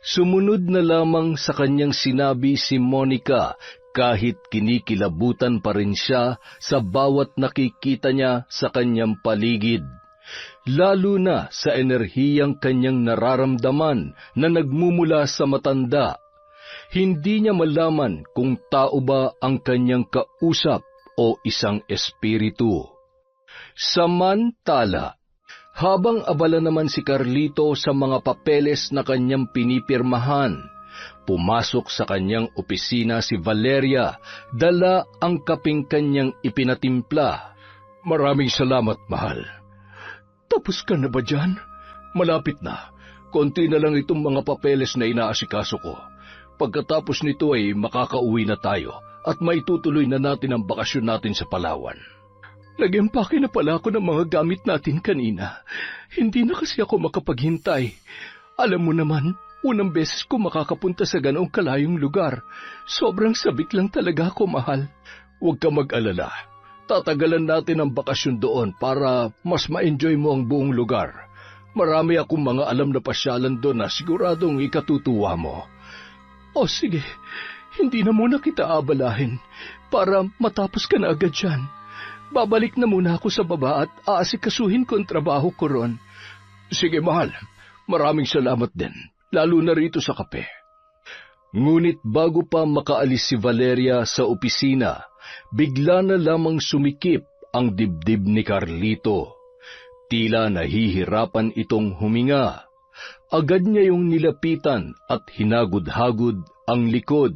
Sumunod na lamang sa kanyang sinabi si Monica kahit kinikilabutan pa rin siya sa bawat nakikita niya sa kanyang paligid. Lalo na sa enerhiyang kanyang nararamdaman na nagmumula sa matanda. Hindi niya malaman kung tao ba ang kanyang kausap o isang espiritu. Samantala, habang abala naman si Carlito sa mga papeles na kanyang pinipirmahan, pumasok sa kanyang opisina si Valeria, dala ang kapeng kanyang ipinatimpla. Maraming salamat, mahal. Tapos ka na ba dyan? Malapit na. Konti na lang itong mga papeles na inaasikaso ko. Pagkatapos nito ay makakauwi na tayo at maitutuloy na natin ang bakasyon natin sa Palawan. Nag-empake na pala ako ng mga gamit natin kanina. Hindi na kasi ako makapaghintay. Alam mo naman, unang beses ko makakapunta sa ganoong kalayong lugar. Sobrang sabik lang talaga ako, mahal. Huwag ka mag-alala. Tatagalan natin ang bakasyon doon para mas ma-enjoy mo ang buong lugar. Marami akong mga alam na pasyalan doon na siguradong ikatutuwa mo. O sige, hindi na muna kita abalahin para matapos ka na agad dyan. Babalik na muna ako sa baba at aasikasuhin ko ang trabaho ko ron. Sige, mahal. Maraming salamat din, lalo na rito sa kape. Ngunit bago pa makaalis si Valeria sa opisina, bigla na lamang sumikip ang dibdib ni Carlito. Tila nahihirapan itong huminga. Agad niya yung nilapitan at hinagod-hagod ang likod.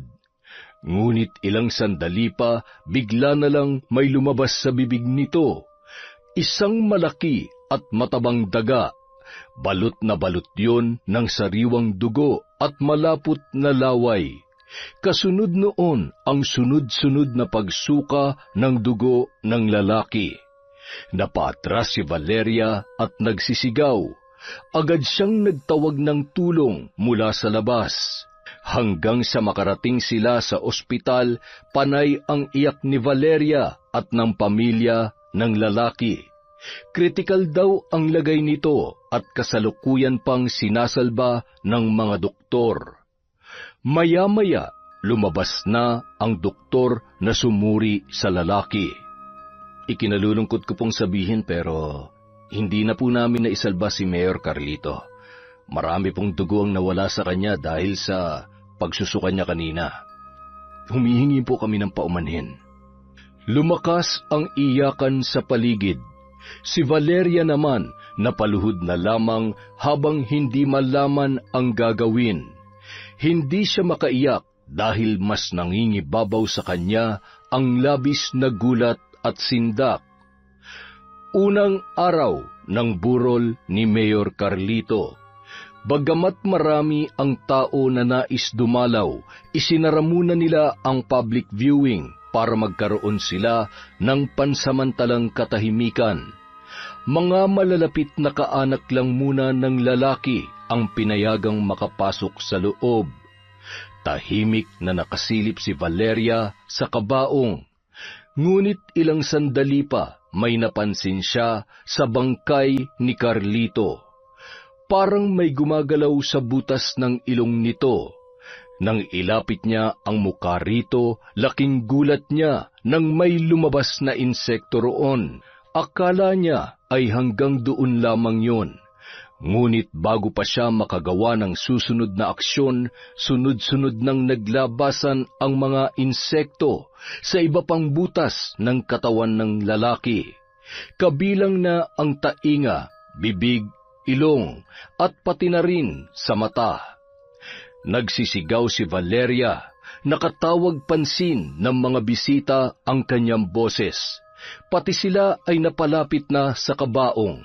Ngunit ilang sandali pa, bigla na lang may lumabas sa bibig nito. Isang malaki at matabang daga. Balot na balot yun ng sariwang dugo at malapot na laway. Kasunod noon ang sunod-sunod na pagsuka ng dugo ng lalaki. Napatras si Valeria at nagsisigaw. Agad siyang nagtawag ng tulong mula sa labas. Hanggang sa makarating sila sa ospital, panay ang iyak ni Valeria at ng pamilya ng lalaki. Kritikal daw ang lagay nito at kasalukuyan pang sinasalba ng mga doktor. Maya-maya, lumabas na ang doktor na sumuri sa lalaki. Ikinalulungkot ko pong sabihin pero hindi na po namin naisalba si Mayor Carlito. Marami pong dugo ang nawala sa kanya dahil sa pagsusuka niya kanina. Humihingi po kami ng paumanhin. Lumakas ang iyakan sa paligid. Si Valeria naman napaluhod na lamang habang hindi malaman ang gagawin. Hindi siya makaiyak dahil mas nangingibabaw sa kanya ang labis na gulat at sindak. Unang araw ng burol ni Mayor Carlito. Bagamat marami ang tao na nais dumalaw, isinara muna nila ang public viewing para magkaroon sila ng pansamantalang katahimikan. Mga malalapit na kaanak lang muna ng lalaki ang pinayagang makapasok sa loob. Tahimik na nakasilip si Valeria sa kabaong. Ngunit ilang sandali pa may napansin siya sa bangkay ni Carlito. Parang may gumagalaw sa butas ng ilong nito. Nang ilapit niya ang mukha rito, laking gulat niya nang may lumabas na insekto roon. Akala niya ay hanggang doon lamang yun. Ngunit bago pa siya makagawa ng susunod na aksyon, sunod-sunod nang naglabasan ang mga insekto sa iba pang butas ng katawan ng lalaki, kabilang na ang tainga, bibig, ilong, at pati na rin sa mata. Nagsisigaw si Valeria, nakatawag pansin ng mga bisita ang kanyang boses, pati sila ay napalapit na sa kabaong.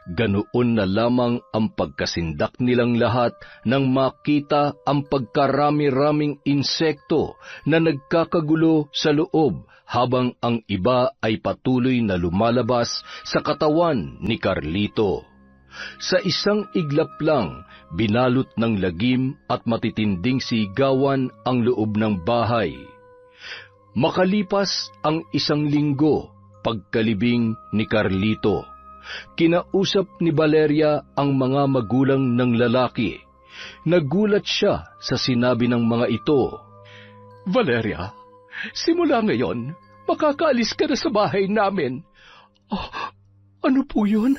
Ganoon na lamang ang pagkasindak nilang lahat nang makita ang pagkarami-raming insekto na nagkakagulo sa loob habang ang iba ay patuloy na lumalabas sa katawan ni Carlito. Sa isang iglap lang, binalot ng lagim at matitinding sigawan ang loob ng bahay. Makalipas ang 1 linggo, pagkalibing ni Carlito, kinausap ni Valeria ang mga magulang ng lalaki. Nagulat siya sa sinabi ng mga ito. Valeria, simula ngayon, makakaalis ka na sa bahay namin. Ano po yun?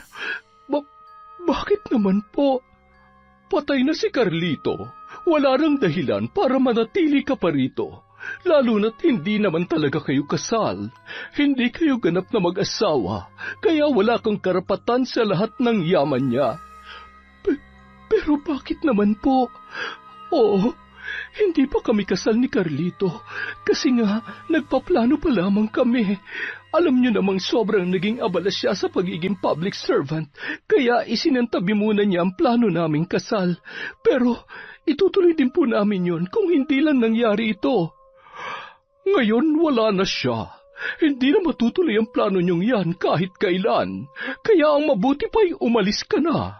Bakit naman po? Patay na si Carlito. Wala nang dahilan para manatili ka pa rito. Lalo na't hindi naman talaga kayo kasal. Hindi kayo ganap na mag-asawa, kaya wala kang karapatan sa lahat ng yaman niya. Pero bakit naman po? Oo, hindi pa kami kasal ni Carlito, kasi nga nagpaplano pa lamang kami. Alam niyo namang sobrang naging abala siya sa pagiging public servant, kaya isinantabi muna niya ang plano naming kasal. Pero itutuloy din po namin yun kung hindi lang nangyari ito. Ngayon wala na siya. Hindi na matutuloy ang plano niyong yan kahit kailan. Kaya ang mabuti pa'y umalis ka na.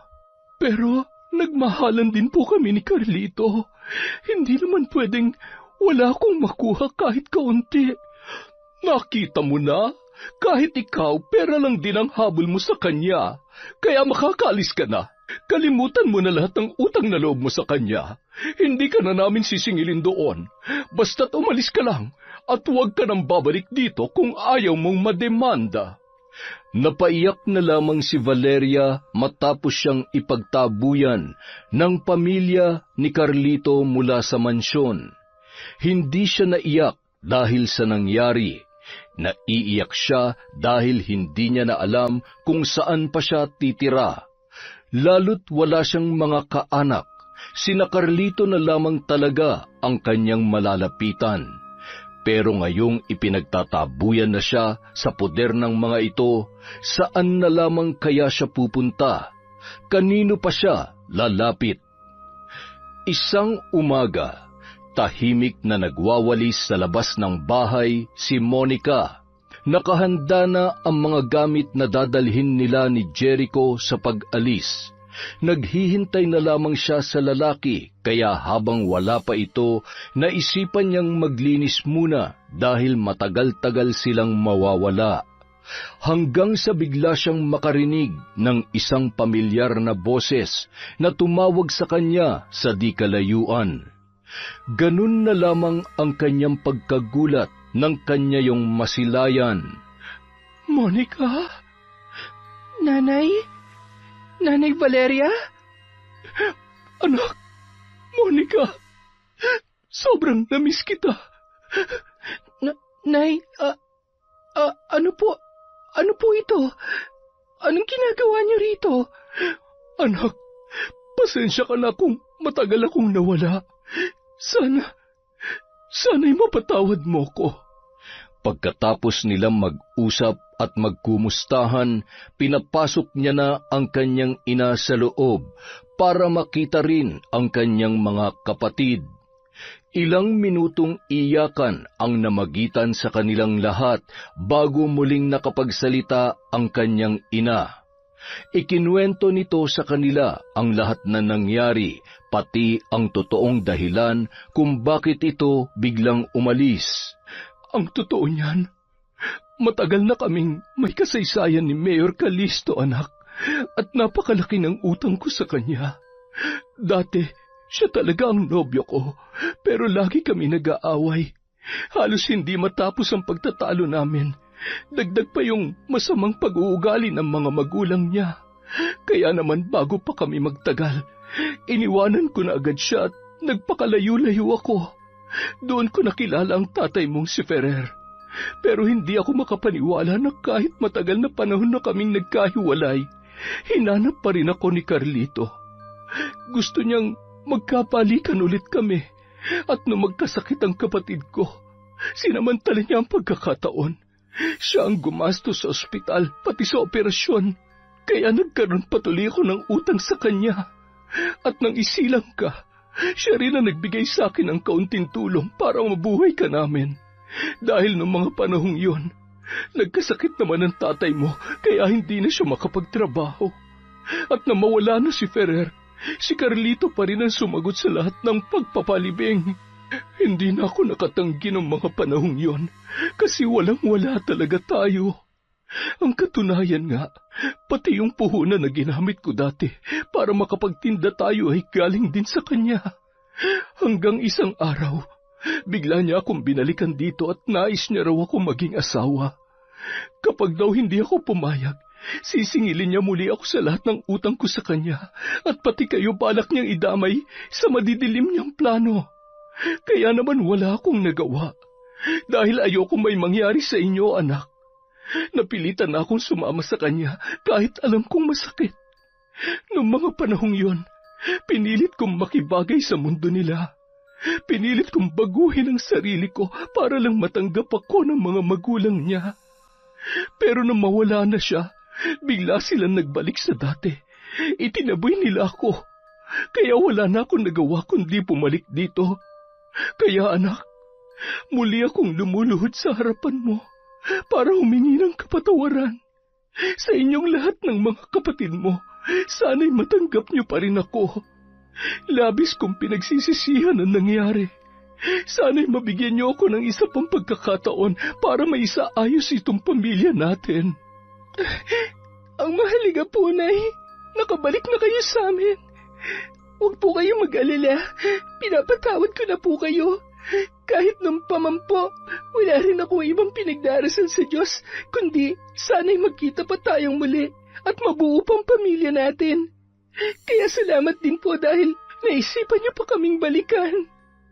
Pero nagmahalan din po kami ni Carlito. Hindi naman pwedeng wala akong makuha kahit kaunti. Nakita mo na, kahit ikaw, pera lang din ang habol mo sa kanya. Kaya makakaalis ka na. Kalimutan mo na lahat ng utang na loob mo sa kanya. Hindi ka na namin sisingilin doon. Basta't umalis ka lang. At huwag ka nang babalik dito kung ayaw mong mademanda. Napaiyak na lamang si Valeria matapos siyang ipagtabuyan ng pamilya ni Carlito mula sa mansyon. Hindi siya naiyak dahil sa nangyari. Naiiyak siya dahil hindi niya na alam kung saan pa siya titira. Lalo't wala siyang mga kaanak. Sina Carlito na lamang talaga ang kanyang malalapitan. Pero ngayong ipinagtatabuyan na siya sa poder ng mga ito, saan na lamang kaya siya pupunta? Kanino pa siya lalapit? Isang umaga, tahimik na nagwawalis sa labas ng bahay si Monica. Nakahanda na ang mga gamit na dadalhin nila ni Jericho sa pag-alis. Naghihintay na lamang siya sa lalaki, kaya habang wala pa ito, naisipan niyang maglinis muna dahil matagal-tagal silang mawawala. Hanggang sa bigla siyang makarinig ng isang pamilyar na boses na tumawag sa kanya sa di kalayuan. Ganun na lamang ang kanyang pagkagulat nang kanya yung masilayan. Monica? Nanay? Nanay Valeria? Anak, Monica, sobrang namiss kita. Nay, ano po ito? Anong ginagawa niyo rito? Anak, pasensya ka na kung matagal akong nawala. Sana'y mapatawad mo ko. Pagkatapos nilang mag-usap at magkumustahan, pinapasok niya na ang kanyang ina sa loob para makita rin ang kanyang mga kapatid. Ilang minutong iyakan ang namagitan sa kanilang lahat bago muling nakapagsalita ang kanyang ina. Ikinuwento nito sa kanila ang lahat na nangyari, pati ang totoong dahilan kung bakit ito biglang umalis. Ang totoo niyan, matagal na kaming may kasaysayan ni Mayor Calisto, anak, at napakalaki ng utang ko sa kanya. Dati, siya talaga ang nobyo ko, pero lagi kami nag-aaway. Halos hindi matapos ang pagtatalo namin. Dagdag pa yung masamang pag-uugali ng mga magulang niya. Kaya naman bago pa kami magtagal, iniwanan ko na agad siya at nagpakalayo-layo ako. Doon ko nakilala ang tatay mong si Ferrer. Pero hindi ako makapaniwala na kahit matagal na panahon na kaming nagkahiwalay, hinanap pa rin ako ni Carlito. Gusto niyang magkapalikan ulit kami. At nung magkasakit ang kapatid ko, sinamantala niya ang pagkakataon. Siya ang gumastos sa ospital, pati sa operasyon. Kaya nagkaroon patuloy ako ng utang sa kanya. At nang isilang ka, siya rin ang nagbigay sa akin ng kaunting tulong para mabuhay ka namin. Dahil noong mga panahong yun, nagkasakit naman ang tatay mo, kaya hindi na siya makapagtrabaho. At nang mawala na si Ferrer, si Carlito pa rin ang sumagot sa lahat ng pagpapalibing. Hindi na ako nakatanggi ng mga panahong yon kasi walang-wala talaga tayo. Ang katunayan nga, pati yung puhunan na ginamit ko dati para makapagtinda tayo ay galing din sa kanya. Hanggang isang araw, bigla niya akong binalikan dito at nais niya raw ako maging asawa. Kapag daw hindi ako pumayag, sisingilin niya muli ako sa lahat ng utang ko sa kanya at pati kayo balak niyang idamay sa madidilim niyang plano. Kaya naman wala akong nagawa dahil ayoko may mangyari sa inyo, anak. Napilitan na akong sumama sa kanya kahit alam kong masakit. Noong mga panahong yon, pinilit kong makibagay sa mundo nila. Pinilit kong baguhin ang sarili ko para lang matanggap ako ng mga magulang niya. Pero nang mawala na siya, bigla silang nagbalik sa dati. Itinaboy nila ako. Kaya wala na akong nagawa kundi pumalik dito. Kaya anak, muli akong lumuluhod sa harapan mo para humingi ng kapatawaran. Sa inyong lahat ng mga kapatid mo, sana'y matanggap niyo pa rin ako. Labis kong pinagsisisihan ang nangyari. Sana'y mabigyan niyo ako ng isa pang pagkakataon para maisaayos itong pamilya natin. Ang mahalaga po, Nay, nakabalik na kayo sa amin. Huwag po kayong mag-alala. Pinapatawad ko na po kayo. Kahit nung pamampo, wala rin ako ibang pinagdarasal sa Diyos, kundi sana'y magkita pa tayong muli at mabuo pang pamilya natin. Kaya salamat din po dahil naisipan niyo pa kaming balikan.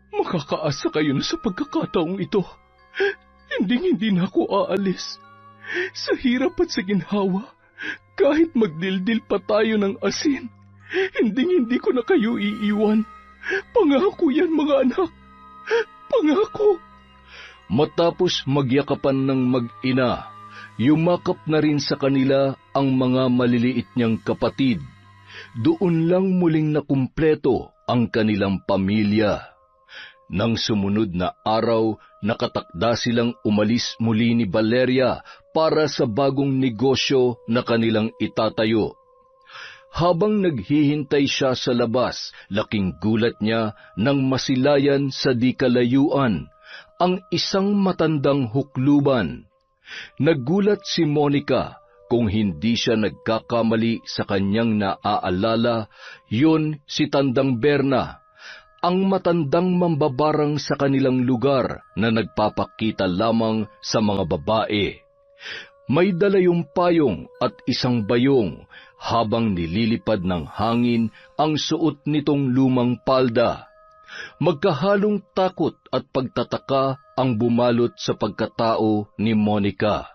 Makakaasa kayo na sa pagkakataong ito. Hindi na ako aalis. Sa hirap at sa ginhawa, kahit magdildil pa tayo ng asin, hindi ko na kayo iiwan. Pangako yan, mga anak. Pangako. Matapos magyakapan ng mag-ina, yumakap na rin sa kanila ang mga maliliit niyang kapatid. Doon lang muling nakumpleto ang kanilang pamilya. Nang sumunod na araw, nakatakda silang umalis muli ni Valeria para sa bagong negosyo na kanilang itatayo. Habang naghihintay siya sa labas, laking gulat niya nang masilayan sa di kalayuan ang isang matandang hukluban. Nagulat si Monica kung hindi siya nagkakamali sa kanyang naaalala, yun si Tandang Berna, ang matandang mambabarang sa kanilang lugar na nagpapakita lamang sa mga babae. May dala yung payong at isang bayong habang nililipad ng hangin ang suot nitong lumang palda. Magkahalong takot at pagtataka ang bumalot sa pagkatao ni Monica.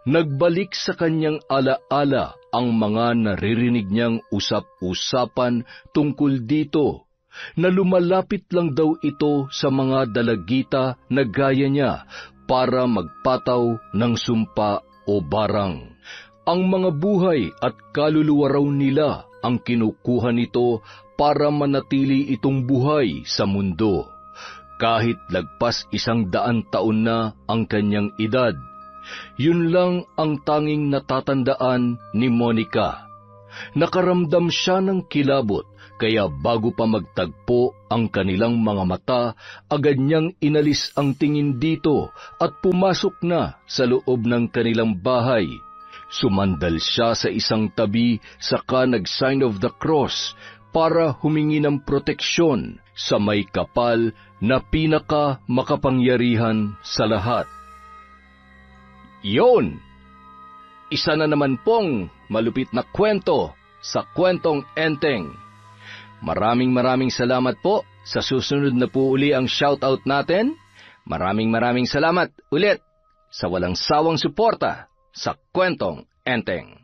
Nagbalik sa kanyang alaala ang mga naririnig niyang usap-usapan tungkol dito, na lumalapit lang daw ito sa mga dalagita na gaya niya para magpataw ng sumpa o barang. Ang mga buhay at kaluluwa raw nila ang kinukuha nito para manatili itong buhay sa mundo. Kahit lagpas 100 taon na ang kanyang edad, yun lang ang tanging natatandaan ni Monica. Nakaramdam siya ng kilabot, kaya bago pa magtagpo ang kanilang mga mata, agad niyang inalis ang tingin dito at pumasok na sa loob ng kanilang bahay. Sumandal siya sa isang tabi saka nag-sign of the cross para humingi ng proteksyon sa may kapal na pinaka makapangyarihan sa lahat. Yon! Isa na naman pong malupit na kwento sa Kwentong Enteng. Maraming salamat po. Sa susunod na po uli ang shoutout natin. Maraming salamat ulit sa walang sawang suporta sa Kwentong Enteng.